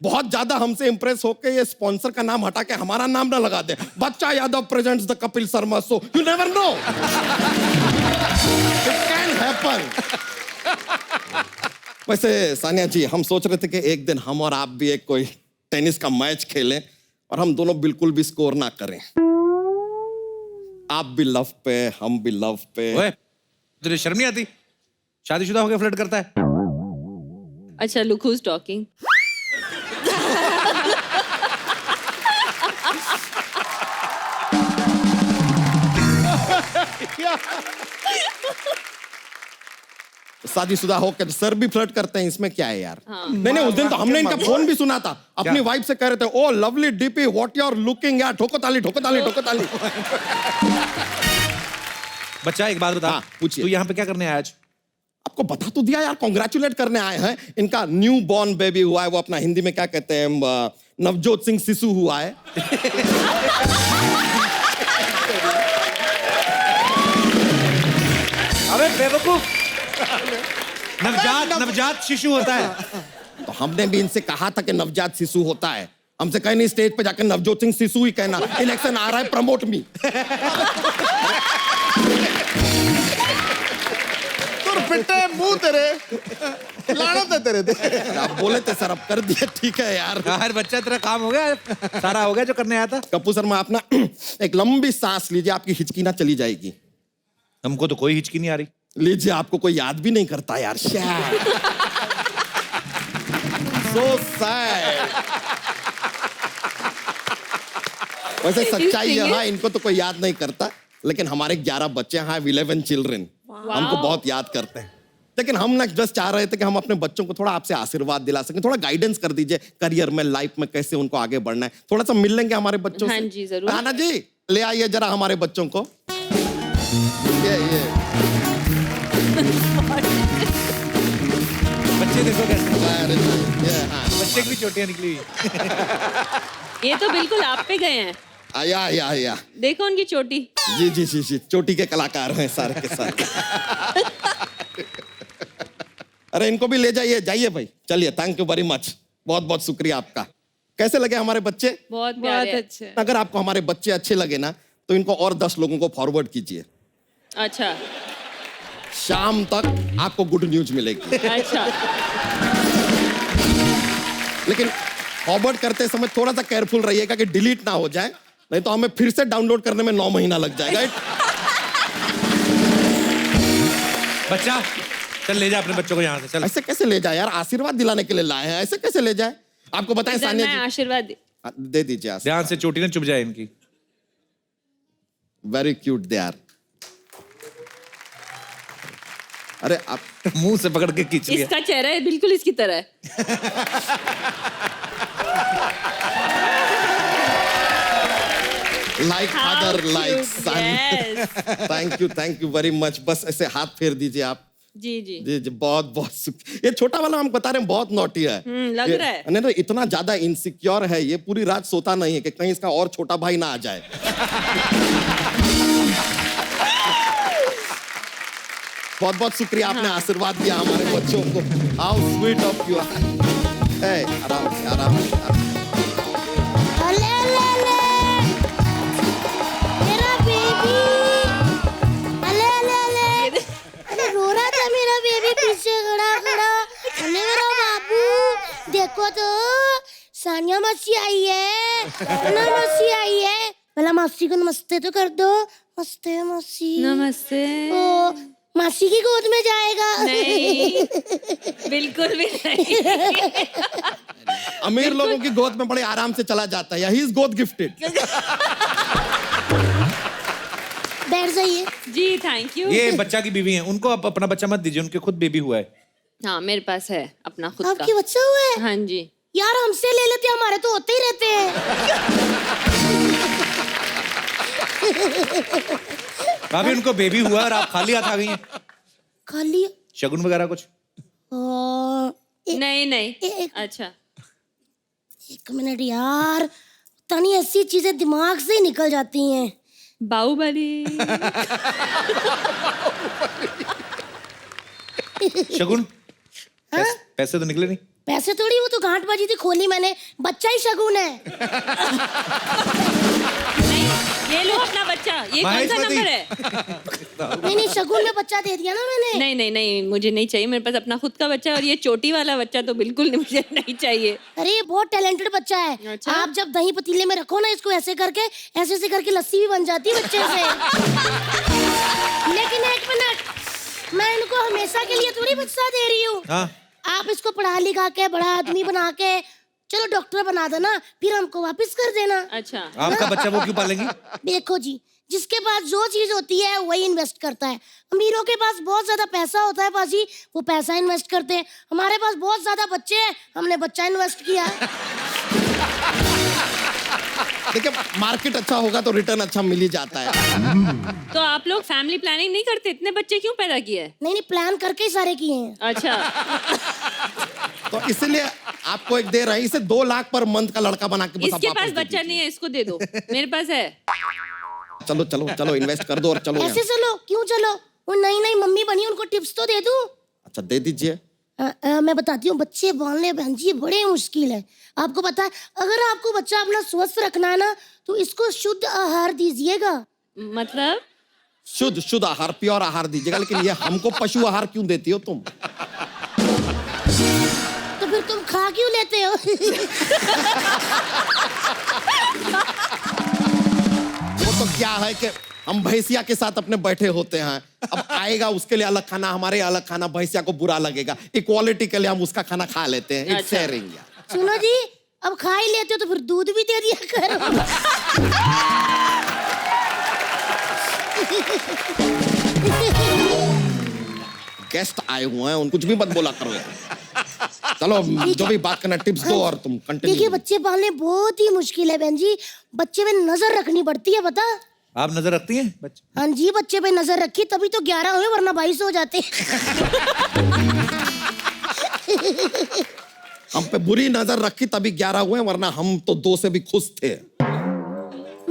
बहुत ज्यादा हमसे इंप्रेस होकर ये स्पॉन्सर का नाम हटा के हमारा नाम ना लगा दे। बच्चा Yadav presents the Kapil Sharma show. You never know, it can happen. वैसे सानिया जी, हम सोच रहे थे कि एक दिन हम और आप भी एक कोई टेनिस का मैच खेलें और हम दोनों बिल्कुल भी स्कोर ना करें। आप भी लव पे, हम भी लव पे। ओए, तुझे शर्म नहीं आती? शादीशुदा होकर फ्लर्ट करता है? अच्छा, लुक हु इज टॉकिंग। शादीशुदा होकर सर भी फ्लर्ट करते हैं, इसमें क्या है यार? नहीं, उस दिन तो हमने इनका फोन भी सुना था। अपनी वाइफ से कह रहे थे, oh lovely DP, what you are looking यार। ठोको ताली। बच्चा, एक बात बता। हाँ, पूछिए। तू यहाँ पे क्या करने आया आज? आपको बता तो दिया यार, कॉन्ग्रेचुलेट करने आए हैं। इनका न्यू बॉर्न बेबी हुआ है, वो अपना हिंदी में क्या कहते हैं, नवजोत सिंह शिशु हुआ है। अबे बेवकूफ, नवजात शिशु होता है। तो हमने भी इनसे कहा था कि नवजात शिशु होता है। हमसे कहे नहीं, स्टेज पे जाकर नवजोत सिंह शिशु ही कहना। इलेक्शन आ रहा है, प्रमोट मी। पिट्टे मुंह तेरे, लानत है तेरे। आप बोले थे सर, अब कर दिया, ठीक है यार। यार बच्चा, तेरा काम हो गया, सारा हो गया जो करने आया था। कपूर शर्मा, आप ना एक लंबी सांस लीजिए, आपकी हिचकी ना चली जाएगी। हमको तो कोई हिचकी नहीं आ रही। लीजिए, आपको कोई याद भी नहीं करता यार। So sad. वैसे सच्चाई यह है, इनको तो कोई याद नहीं करता, लेकिन हमारे 11 बच्चे हैं, 11 चिल्ड्रन, हमको बहुत याद करते हैं। लेकिन हम ना जस्ट चाह रहे थे कि हम अपने बच्चों को थोड़ा आपसे आशीर्वाद दिला सकें, थोड़ा गाइडेंस कर दीजिए करियर में, लाइफ में कैसे उनको आगे बढ़ना है। थोड़ा सा मिल लेंगे हमारे बच्चों से? हाँ जी, जरूर। हाँ ना जी, ले आइए जरा हमारे बच्चों को। ये बच्चे देखो कैसे, हाँ। बच्चे की भी चोटियां निकली हुई। ये तो बिल्कुल आप पे गए हैं। आया देखो उनकी चोटी। जी चोटी के कलाकार हैं सारे के सारे। अरे इनको भी ले जाइए, जाइए भाई, चलिए। थैंक यू वेरी मच, बहुत बहुत शुक्रिया आपका। कैसे लगे हमारे बच्चे? बहुत बहुत प्यारे हैं। अच्छे। अगर आपको हमारे बच्चे अच्छे लगे ना तो इनको और 10 लोगों को फॉरवर्ड कीजिए। अच्छा शाम तक आपको गुड न्यूज मिलेगी। अच्छा। लेकिन फॉरवर्ड करते समय थोड़ा सा केयरफुल रहिएगा कि डिलीट ना हो जाए, नहीं तो हमें फिर से डाउनलोड करने में 9 महीना लग जाएगा। बच्चा चल ले जा अपने बच्चों को यहाँ से, चल। ऐसे कैसे ले जाए यार, आशीर्वाद दिलाने के लिए लाए हैं, ऐसे कैसे ले जाए? आपको बताएं इधर सानिया मैं जी, आशीर्वाद दे दीजिए आशीर्वाद। ध्यान से चोटी ना चुभ जाए इनकी। Very cute they are. अरे आप मुंह से पकड़ के खींच लिया। इसका चेहरा है बिल्कुल इसकी तरह है। Like father like Yes. Son. Thank you very much. बस ऐसे हाथ फेर दीजिए आप। जी जी। जी बहुत बहुत ये छोटा वाला हम बता रहे हैं बहुत नॉटी है। लग रहा है। नहीं इतना ज्यादा इनसिक्योर है ये, पूरी रात सोता नहीं है कि कहीं इसका और छोटा भाई ना आ जाए। बहुत बहुत शुक्रिया, आपने आशीर्वाद दिया हमारे बच्चों को। How sweet of you. आराम से आराम से। मेरा बेबी, अरे रो रहा था मेरा बेबी पीछे खड़ा खड़ा। अरे मेरा बाबू देखो तो सानिया मासी आई है, ना मासी आई है। पहला मासी को नमस्ते तो कर दो। नमस्ते मासी। नमस्ते। ओ मासी की गोद में जाएगा? नहीं बिल्कुल भी नहीं। अमीर लोगों की गोद में बड़े आराम से चला जाता है। ही इज गोद गिफ्टेड। बैठ जाइए। जी थैंक यू। ये बच्चा की बीवी है, उनको आप अपना बच्चा मत दीजिए, उनके खुद बेबी हुआ है। हाँ मेरे पास है अपना खुद का। आपके बच्चा हुआ है? हाँ जी। यार हमसे ले लेते, हमारे तो होते ही रहते हैं। अभी उनको बेबी हुआ और आप खाली हाथ आ गई हैं। खाली शगुन वगैरह कुछ? नहीं नहीं। अच्छा एक मिनट यार, तनी ऐसी चीजें दिमाग से ही निकल जाती हैं। बाहुबली। शगुन? पैसे तो निकले नहीं? पैसे थोड़ी, वो तो गांठ बाजी थी, खोली मैंने। बच्चा ही शगुन है। नहीं ये लो अपना बच्चा। ये कौन सा नंबर है? नहीं शगुन में बच्चा दे दिया ना मैंने। नहीं नहीं नहीं मुझे नहीं चाहिए, मेरे पास अपना खुद का बच्चा है। और ये चोटी वाला बच्चा तो बिल्कुल नहीं, मुझे नहीं चाहिए। अरे ये बहुत टैलेंटेड बच्चा है। अच्छा? आप जब दही पतीले में रखो ना इसको, ऐसे करके ऐसे करके लस्सी भी बन जाती है बच्चे से। लेकिन एक मिनट, मैं इनको हमेशा के लिए थोड़ी बच्चा दे रही हूँ। हाँ। आप इसको पढ़ा लिखा के बड़ा आदमी बना के चलो डॉक्टर बना देना, फिर हमको वापस कर देना। अच्छा आपका बच्चा वो क्यों पालेंगी? देखो जी, जिसके पास जो चीज होती है वही इन्वेस्ट करता है। अमीरों के पास बहुत ज्यादा पैसा होता है पाजी, वो पैसा इन्वेस्ट करते हैं। हमारे पास बहुत ज्यादा बच्चे हैं, हमने बच्चा इन्वेस्ट किया। देखिए मार्केट अच्छा होगा तो रिटर्न अच्छा मिल ही जाता है। तो आप लोग फैमिली प्लानिंग नहीं करते? इतने बच्चे क्यों पैदा किए? नहीं प्लान करके ही सारे किए हैं। अच्छा तो इसलिए आपको एक दे रहे हैं, इसे 2 लाख पर मंथ का लड़का बना के बस आप इसके वापस पास दे बच्चा दीजिए। नहीं है, इसको दे दो। मेरे पास है। चलो चलो चलो इन्वेस्ट कर दो और चलो ऐसे यहाँ। चलो क्यों चलो, वो नई नई मम्मी बनी, उनको टिप्स तो दे दूं। अच्छा दे दीजिए। मैं बताती हूँ, बच्चे पालने बहन जी बड़े मुश्किल है। आपको पता है, अगर आपको बच्चा अपना स्वस्थ रखना है ना तो इसको शुद्ध आहार दीजिएगा। मतलब शुद्ध आहार, प्योर आहार दीजिएगा। लेकिन ये हमको पशु आहार क्यों देती हो तुम? तो फिर तुम खा क्यों लेते हो? वो तो क्या है कि हम भैंसिया के साथ अपने बैठे होते हैं, अब आएगा उसके लिए अलग खाना, हमारे अलग खाना, भैंसिया को बुरा लगेगा। इक्वालिटी के लिए हम उसका खाना खा लेते हैं। इट्स शेयरिंग यार। सुनो जी, अब खा ही लेते हो तो फिर दूध भी दे दिया करो। गेस्ट आए हुए हैं, उन कुछ भी मत बोला करो यार। चलो जो भी बात करना टिप्स दो और तुम देखिए कंटिन्यू। बच्चे पालने बहुत ही मुश्किल है बहन जी, बच्चे पे नजर रखनी पड़ती है पता। आप नजर रखती हैं बच्चे? हाँ जी, बच्चे पे नजर रखी तभी तो 11 हुए, वरना 22 हो जाते। हम पे बुरी नजर रखी तभी 11 हुए, वरना हम तो 2 से भी खुश थे।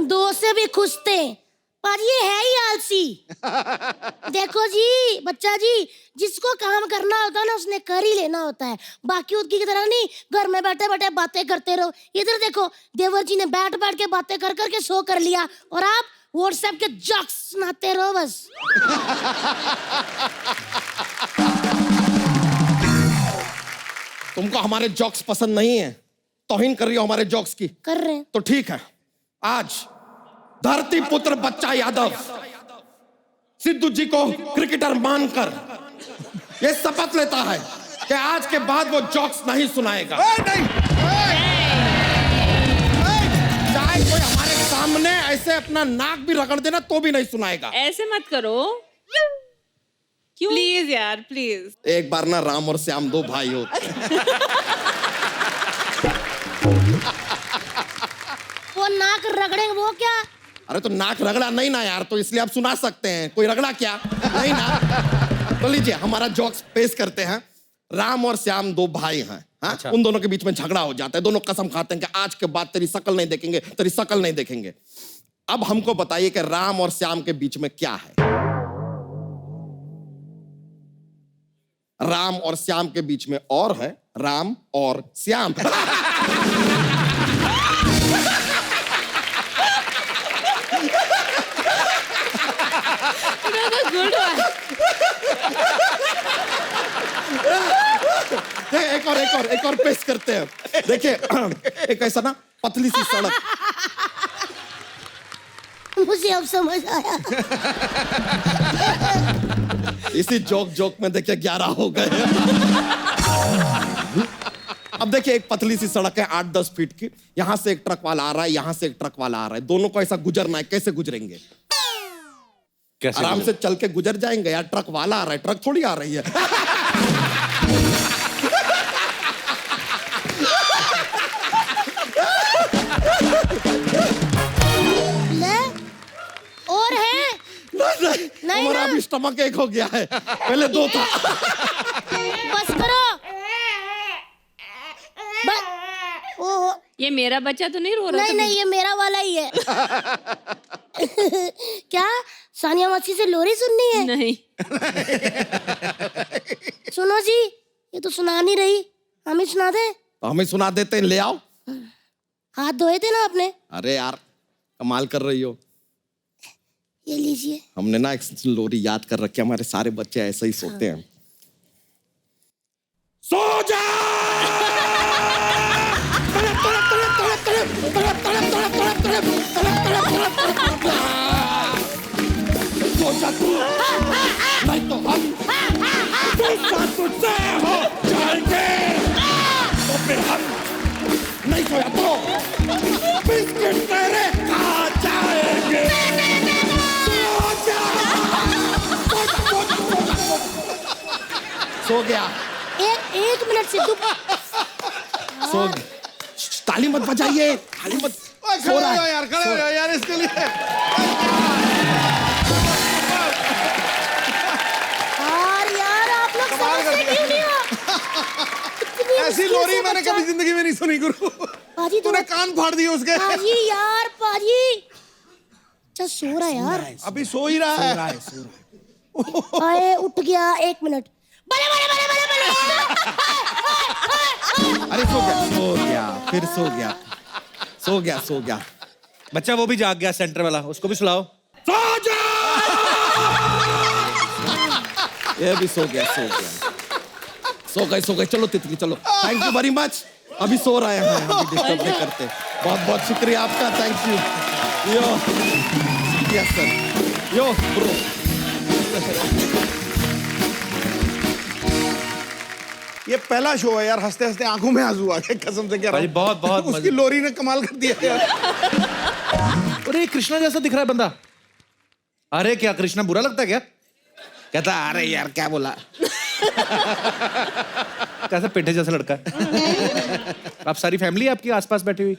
2 से भी खुश थे पर ये है ही आलसी। देखो जी बच्चा जी, जिसको काम करना होता है ना उसने कर ही लेना होता है, बाकी उसकी की तरह नहीं घर में बैठे बैठे बातें करते रहो। इधर देखो देवर जी ने बैठ बैठ के बातें कर करके शो कर लिया और आप व्हाट्सएप के जोक्स सुनाते रहो बस। तुमको हमारे जोक्स पसंद नहीं है, तौहीन कर रही हो हमारे जोक्स की। कर रहे हैं तो ठीक है, आज धरती पुत्र बच्चा यादव सिद्धू जी को क्रिकेटर मानकर ये शपथ लेता है कि आज के बाद वो जोक्स नहीं सुनाएगा। चाहे कोई हमारे सामने ऐसे अपना नाक भी रगड़ देना तो भी नहीं सुनाएगा। ऐसे मत करो। क्यों? प्लीज यार प्लीज। एक बार ना राम और श्याम 2 भाई होते। वो नाक रगड़ेंगे वो क्या? अरे तो नाक रगड़ा नहीं ना यार, तो इसलिए आप सुना सकते हैं। कोई रगड़ा क्या? नहीं ना। तो लीजिए हमारा जोक्स पेश करते हैं। राम और श्याम 2 भाई हैं। हाँ? अच्छा। उन दोनों के बीच में झगड़ा हो जाता है, दोनों कसम खाते हैं कि आज के बाद तेरी शक्ल नहीं देखेंगे, तेरी शक्ल नहीं देखेंगे। अब हमको बताइए कि राम और श्याम के बीच में क्या है? राम और श्याम के बीच में और है राम और श्याम। Good one. एक और पेश करते हैं। देखिए एक ऐसा ना पतली सी सड़क। मुझे अब समझ आया। इसी जोक में देखिए 11 हो गए। अब देखिए एक पतली सी सड़क है 8-10 फीट की, यहां से एक ट्रक वाला आ रहा है, यहां से एक ट्रक वाला आ रहा है, दोनों को ऐसा गुजरना है। कैसे गुजरेंगे? कैसे आराम से चल के गुजर जाएंगे यार। ट्रक वाला आ रहा है, ट्रक थोड़ी आ रही है। ले और है नहीं, हमारा ना। भी स्टमक एक हो गया है, पहले 2 था। बस करो ओहो, ये मेरा बच्चा तो नहीं रो रहा? नहीं ये मेरा वाला ही है। क्या सानिया मासी से लोरी सुननी है? नहीं। सुनो जी, ये तो सुना नहीं रही, हम ही सुना दे। तो हमें सुना देते हैं, ले आओ। हाथ धोए थे ना आपने? अरे यार कमाल कर रही हो। ये लीजिए। हमने ना एक लोरी याद कर रखी है, हमारे सारे बच्चे ऐसे ही सोते हैं। सो जा! सो जा तू, नहीं तो हम तुझसे हो जाएंगे। तो फिर हम नहीं सोया तो बिस्किट तेरे खा जाएंगे। सो गया। एक मिनट से तू सो ताली मत बजाइए, ताली मत। सो रहा है यार, खड़े हो जाओ यार इसके लिए। यार आप लोग समझते क्यों नहीं हो? इतनी ऐसी मुश्किल लोरी से मैंने बच्चा- कभी जिंदगी में नहीं सुनी गुरु। पाजी तूने कान फाड़ दिए उसके। पाजी यार पाजी, अच्छा सो रहा है यार। अभी सो ही रहा है। आए उठ गया, 1 मिनट। बले बले बले बले बले। अरे सो गया, फिर सो गया। बच्चा वो भी जाग गया, सेंटर वाला, उसको भी सुलाओ। सो जा! ये भी सो गया। सो गए। चलो तितली चलो। Thank you very much. अभी सो रहे हैं, अभी डिस्टर्ब नहीं करते। बहुत शुक्रिया आपका, thank you. Yo yes sir, yo bro. ये पहला शो है यार, हंसते हंसते आंखों में आंसू आ गए, कसम से कह रहा भाई हूं। बहुत उसकी लोरी ने कमाल कर दिया यार। अरे कृष्णा जैसा दिख रहा है बंदा। अरे क्या कृष्णा बुरा लगता है क्या? कहता अरे यार क्या बोला। कैसा पेठे जैसा लड़का है। आप सारी फैमिली आपकी आसपास बैठी हुई?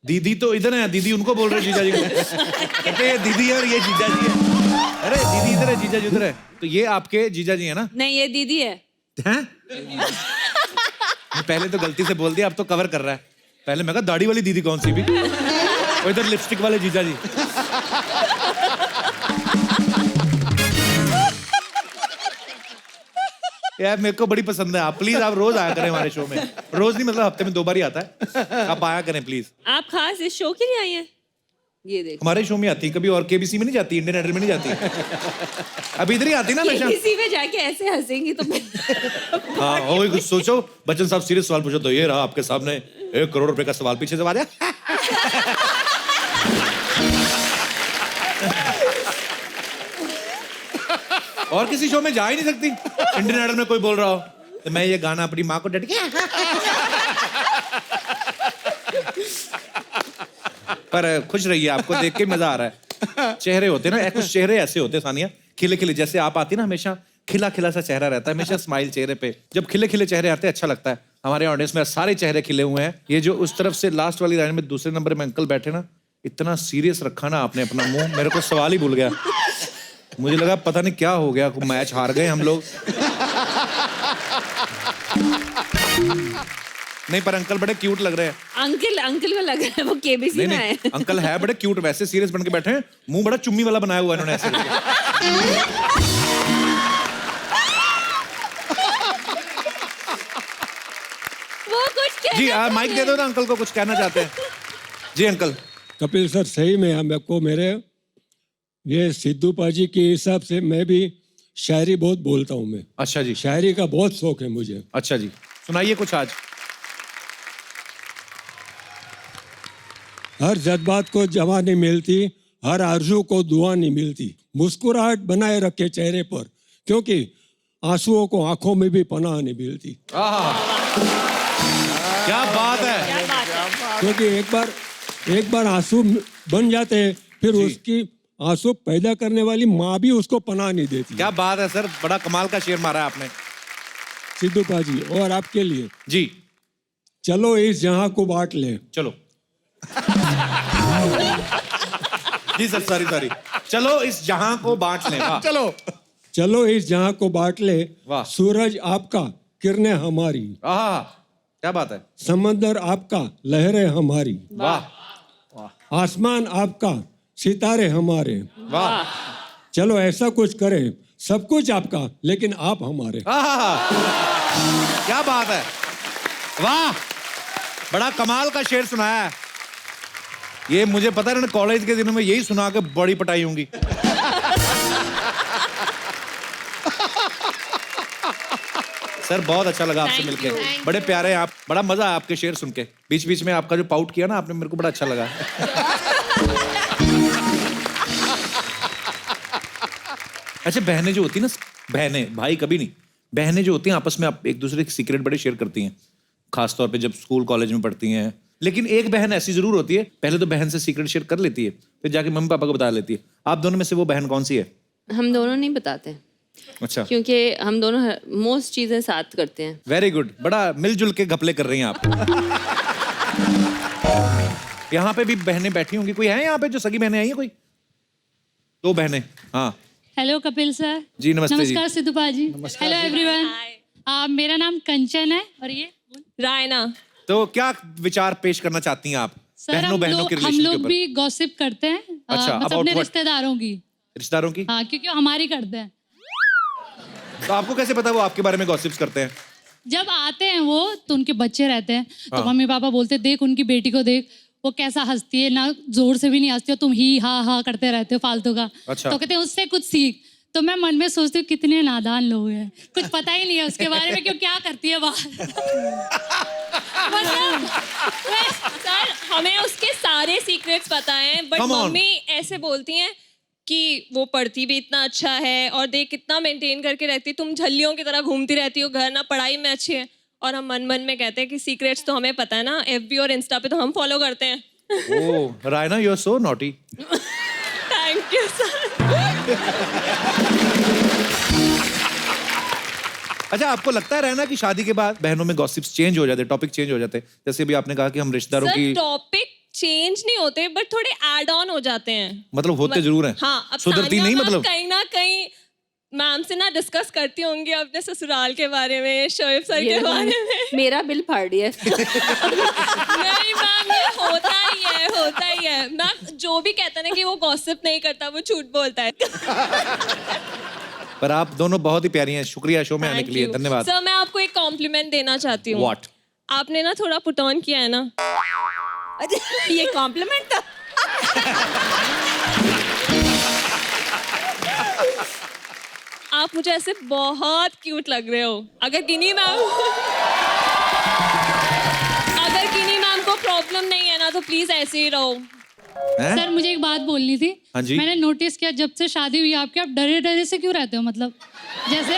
दीदी तो इधर है, दीदी उनको बोल रहे जीजा जी को। कहते ये दीदी है और ये जीजा जी है। अरे दीदी इधर है, जीजा जी उधर है। तो ये आपके जीजा जी है ना? नहीं, ये दीदी है। हैं? पहले तो गलती से बोल दिया, अब तो कवर कर रहा है। पहले मैं कहा दाढ़ी वाली दीदी कौन सी भी, और इधर लिपस्टिक वाले जीजा जी। यार मेरे को बड़ी पसंद है आप, प्लीज आप रोज आया करें हमारे शो में। रोज नहीं, मतलब हफ्ते में 2 बार ही आता है, आप आया करें प्लीज। आप खास इस शो के लिए आई हैं? ये देखो, हमारे शो में आती कभी, और केबीसी में नहीं जाती, इंडियन आइडल में नहीं जाती, अभी इधर ही आती ना हमेशा। किसी में जाके ऐसे हंसेंगी तो हाँ, और कुछ सोचो। बच्चन साहब सीरियस सवाल पूछो तो ये रहा आपके सामने 1 करोड़ रुपए का सवाल, पीछे से आ जाए। और किसी शो में जा ही नहीं सकती। इंडियन आइडल में कोई बोल रहा हो तो मैं ये गाना अपनी माँ को डेडिकेट, पर खुश रहिए, आपको देख के मजा आ रहा है। चेहरे होते ना, कुछ चेहरे ऐसे होते सानिया, खिले खिले, जैसे आप आती ना हमेशा खिला खिला सा चेहरा रहता है, हमेशा स्माइल चेहरे पे। जब खिले खिले चेहरे आते हैं अच्छा लगता है। हमारे ऑडियंस में सारे चेहरे खिले हुए हैं। ये जो उस तरफ से लास्ट वाली लाइन में दूसरे नंबर में अंकल बैठे ना, इतना सीरियस रखा ना आपने अपना मुंह, मेरे को सवाल ही भूल गया। मुझे लगा पता नहीं क्या हो गया, मैच हार गए हम लोग। नहीं, पर अंकल बड़े क्यूट लग रहे हैं। अंकल में लग रहा है वो केबीसी में है। अंकल है बड़े क्यूट, वैसे सीरियस बन के बैठे हैं, मुंह बड़ा चुम्मी वाला बनाया हुआ इन्होंने ऐसे वो कुछ जी माइक दे दो ना, अंकल को कुछ कहना चाहते हैं। जी अंकल। कपिल सर, सही में हमको मेरे ये सिद्धू पाजी के हिसाब से मैं भी शायरी बहुत बोलता हूँ मैं। अच्छा जी। शायरी का बहुत शौक है मुझे। अच्छा जी, सुनाइए कुछ आज। हर जज्बात को जवा नहीं मिलती, हर आरजू को दुआ नहीं मिलती, मुस्कुराहट बनाए रखे चेहरे पर, क्योंकि आंसुओं को आंखों में भी पनाह नहीं मिलती। क्या बात है। क्योंकि एक बार आंसू बन जाते हैं, फिर उसकी आंसू पैदा करने वाली माँ भी उसको पनाह नहीं देती। क्या बात है सर, बड़ा कमाल का शेर मारा है आपने। सिद्धू पाजी, और आपके लिए जी। चलो इस जहां को बांट ले। चलो जी सर, सॉरी। चलो इस जहां को बांट लें। वाह। चलो इस जहां को बांट ले। वाह। सूरज आपका, किरणें हमारी। आहा, क्या बात है। समंदर आपका, लहरें हमारी। वाह। आसमान आपका, सितारे हमारे। वाह। चलो ऐसा कुछ करें, सब कुछ आपका लेकिन आप हमारे। आहा, क्या बात है। वाह, बड़ा कमाल का शेर सुनाया है। ये मुझे पता है, कॉलेज के दिनों में यही सुना के बड़ी पटाई होंगी। सर बहुत अच्छा लगा आपसे मिलके, बड़े प्यारे हैं आप, बड़ा मजा आया आपके शेर सुन के। बीच बीच में आपका जो पाउट किया ना आपने, मेरे को बड़ा अच्छा लगा। अच्छा, बहनें जो होती है ना, बहनें, भाई कभी नहीं, बहनें जो होती हैं आपस में आप एक दूसरे के सीक्रेट बड़े शेयर करती हैं, खासतौर पे जब स्कूल कॉलेज में पढ़ती हैं। लेकिन एक बहन ऐसी जरूर होती है, पहले तो बहन से सीक्रेट शेयर कर लेती है, फिर जाके मम्मी पापा को बता लेती है। आप दोनों में से वो बहन कौन सी है? हम दोनों नहीं बताते। अच्छा। क्योंकि हम दोनों मोस्ट चीजें साथ करते हैं। वेरी गुड, बड़ा मिलजुल के घपले कर रही हैं आप। यहाँ पे भी बहनें बैठी होंगी, कोई है यहाँ पे जो सगी बहनें आई हैं? कोई 2 बहनें। हाँ। Hello Kapil sir. जी नमस्ते। नमस्कार सिद्धू पाजी। Hello everyone. मेरा नाम कंचन है और ये रायना। तो क्या विचार पेश करना चाहती हैं आप सर? बहनों बहनों के हम रिलेशन के लोग ऊपर? भी गॉसिप करते हैं। अच्छा, मतलब about अपने what? रिश्तेदारों की। रिश्तेदारों की? हाँ, क्योंकि वो हमारी करते हैं। तो आपको कैसे पता वो आपके बारे में गॉसिप्स करते हैं? जब आते हैं वो, तो उनके बच्चे रहते हैं, तो हाँ। मम्मी पापा बोलते देख उनकी बेटी को देख, वो कैसा हंसती है ना, जोर से भी नहीं हंसती हो, तुम ही हा करते रहते हो फालतू का। अच्छा। तो कहते हैं उससे कुछ सीख। तो मैं मन में सोचती हूँ कितने नादान लोग हैं, कुछ पता ही नहीं है उसके बारे में, क्यों क्या करती है बाहर। मतलब सर, हमें उसके सारे सीक्रेट्स पता हैं, बट Come on. मम्मी ऐसे बोलती हैं कि वो पढ़ती भी इतना अच्छा है और देख कितना मेंटेन करके रहती है, तुम झल्लियों की तरह घूमती रहती हो घर, ना पढ़ाई में अच्छी है। और हम मन में कहते हैं कि सीक्रेट्स तो हमें पता है ना, FB और इंस्टा पे तो हम फॉलो करते हैं। Oh Raina, you are so naughty. Thank you sir. अच्छा, आपको लगता है रहना कि शादी के बाद बहनों में गॉसिप्स चेंज हो जाते, टॉपिक चेंज हो जाते, जैसे भी आपने कहा कि हम रिश्तेदारों की, टॉपिक चेंज नहीं होते बट थोड़े ऐड ऑन हो जाते हैं। मतलब होते जरूर हैं। हाँ, अब सुधरती सानिया नहीं मैम मतलब। कहीं ना कहीं मैम से ना डिस्कस करती होंगी अपने ससुराल के बारे में, शोएब सर के बारे में। मेरा बिल फाड़ दिया। नहीं मैम, ये होता ही है मैम। जो भी कहता है ना कि वो गॉसिप नहीं करता, वो झूठ बोलता है। पर आप दोनों बहुत ही प्यारी हैं। शुक्रिया शो में आने के लिए, धन्यवाद। सर, मैं आपको एक कॉम्प्लीमेंट देना चाहती हूँ। What? आपने ना थोड़ा पुट ऑन किया है ना। ये कॉम्प्लीमेंट था। आप मुझे ऐसे बहुत क्यूट लग रहे हो। अगर गिनी मैम को प्रॉब्लम नहीं है ना तो प्लीज ऐसे ही रहो। सर मुझे एक बात बोलनी थी। हाँ जी? मैंने नोटिस किया जब से शादी हुई आपकी, आप डरे डरे से क्यों रहते हो? मतलब जैसे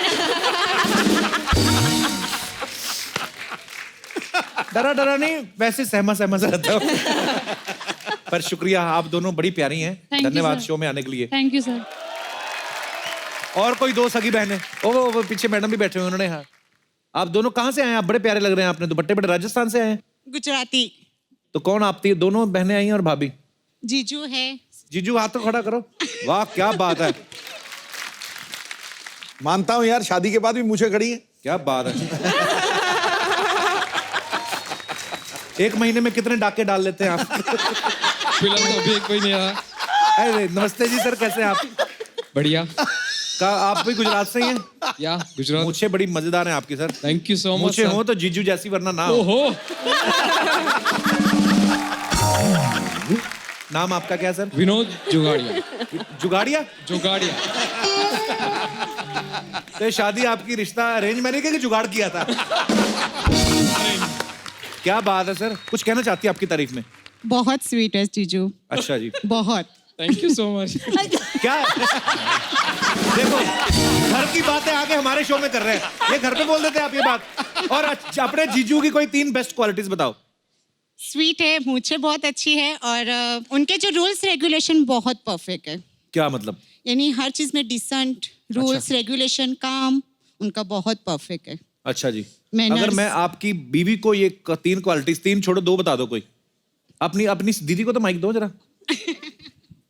डरा नहीं, वैसे सहमा सा रहता हूँ। पर शुक्रिया, आप दोनों बड़ी प्यारी हैं। Thank you, धन्यवाद sir. शो में आने के लिए। Thank you sir. और कोई दो सगी बहनें? वो पीछे मैडम भी बैठे हुए, उन्होंने हाँ। आप दोनों कहाँ से आए हैं? आप बड़े प्यारे लग रहे हैं, आपने दुपट्टे बड़े राजस्थान से आए हैं। गुजराती। तो कौन आपकी दोनों बहनें आई हैं और भाभी? जीजू है। जीजू हाथ तो खड़ा करो। वाह क्या बात है। मानता हूँ यार, शादी के बाद भी मुझे खड़ी है। क्या बात है। एक महीने में कितने डाके डाल लेते हैं आप? फिलहाल तो अभी कोई नहीं आया। अरे नमस्ते जी सर, कैसे हैं आप? बढ़िया। आप भी गुजरात से ही हैं? या गुजरात। मूछें बड़ी मजेदार हैं आपकी sir. Thank you so much. मूछें हो तो जीजू जैसी, वरना ना हो। ओहो। नाम आपका क्या सर? विनोद जुगाड़िया। जुगाड़िया? जुगाड़िया। तो शादी आपकी रिश्ता अरेंज मैरिज के जुगाड़ किया था? क्या बात है सर, कुछ कहना चाहती है आपकी तारीफ में? बहुत स्वीट है जीजू। अच्छा जी। बहुत। Thank you so much. क्या देखो, घर की बातें आगे हमारे शो में कर रहे हैं, ये घर पे बोल देते हैं आप ये बात। और अपने जीजू की कोई 3 बेस्ट क्वालिटीज बताओ। स्वीट है, मूछें बहुत अच्छी है और उनके जो रूल्स रेगुलेशन बहुत परफेक्ट है। क्या मतलब? यानी हर चीज में डिसेंट, रूल्स रेगुलेशन, काम उनका बहुत परफेक्ट है। अच्छा जी। Manners. अगर मैं आपकी बीवी को ये 3 क्वालिटीज, 3 छोड़ो 2 बता दो कोई। अपनी दीदी को तो माइक दो जरा।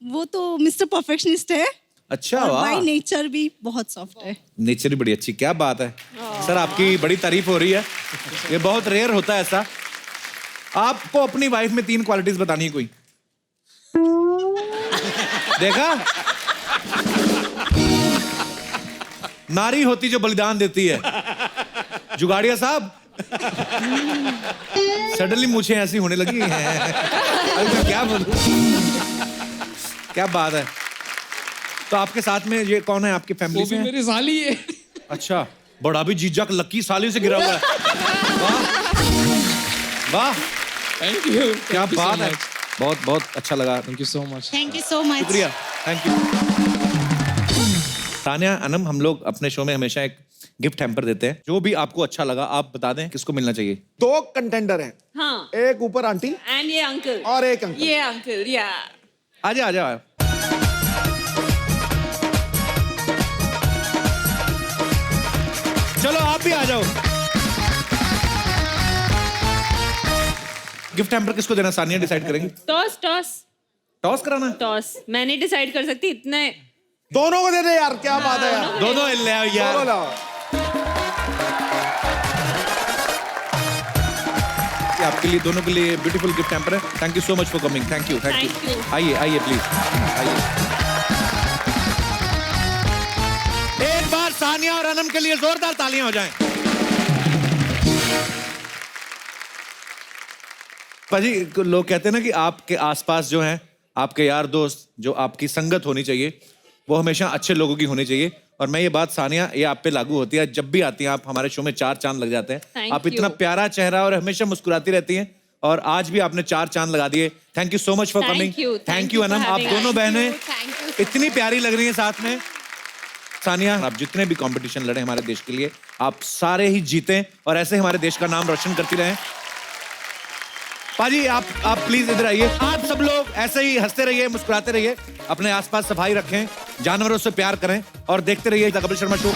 वो तो मिस्टर परफेक्शनिस्ट है। अच्छा, और वाह। बाय नेचर भी बहुत सॉफ्ट है। नेचर ही बड़ी अच्छी। क्या बात है सर, आपकी बड़ी तारीफ हो रही है। ये बहुत रेयर होता है ऐसा। आपको अपनी वाइफ में 3 क्वालिटीज बतानी है कोई। देखा, नारी होती जो बलिदान देती है। जुगाड़िया साहब, सडनली मुझे ऐसी होने लगी है। अभी मैं क्या बोलूं? क्या बात है। तो आपके साथ में ये कौन है आपकी फैमिली वो से? भी मेरी साली है। अच्छा, बड़ा भी जीजा लक्की साली से गिरा हुआ है। वाह वाह, थैंक यू। क्या बात है। बहुत बहुत अच्छा लगा। Thank you so much. Thank you so much. शुक्रिया, थैंक यू। तानिया, अनम, हम लोग अपने शो में हमेशा एक गिफ्ट हैम्पर देते हैं। जो भी आपको अच्छा लगा आप बता दें किसको मिलना चाहिए। 2 कंटेंडर हैं। हाँ। एक ऊपर आंटी एंड ये अंकल। और एक अंकल। ये अंकल, या आजा आजा। चलो आप भी आ जाओ। गिफ्ट हैम्पर किसको देना सानिया डिसाइड करेंगे। टॉस टॉस टॉस कराना? टॉस मैं नहीं डिसाइड कर सकती इतने। दोनों को दे दे यार, क्या बात है यार। दोनों ले आओ यार। दोनों लाओ। ये आपके लिए, दोनों के लिए ब्यूटीफुल गिफ्ट हैम्पर है। Thank you so much for coming. Thank you, thank you. आइए आइए प्लीज, आइए। एक बार सानिया और अनम के लिए जोरदार तालियां हो जाएं। पाजी, लोग कहते हैं ना कि आपके आसपास जो हैं, आपके यार दोस्त, जो आपकी संगत होनी चाहिए, वो हमेशा अच्छे लोगों की होनी चाहिए। और मैं ये बात सानिया, ये आप पे लागू होती है। जब भी आती हैं आप, हमारे शो में 4 चांद लग जाते हैं। Thank आप इतना you. प्यारा चेहरा और हमेशा मुस्कुराती रहती हैं, और आज भी आपने 4 चांद लगा दिए। Thank you so much for coming. Thank you Anam. आप दोनों बहनें इतनी प्यारी लग रही हैं साथ में। सानिया, आप जितने भी कंपटीशन लड़े हमारे देश के लिए, आप सारे ही जीतें और ऐसे हमारे देश का नाम रोशन करती रहें। पाजी, आप प्लीज इधर आइए। आप सब लोग ऐसे ही हंसते रहिए, मुस्कुराते रहिए, अपने आसपास सफाई रखें, जानवरों से प्यार करें और देखते रहिए द कपिल शर्मा शो।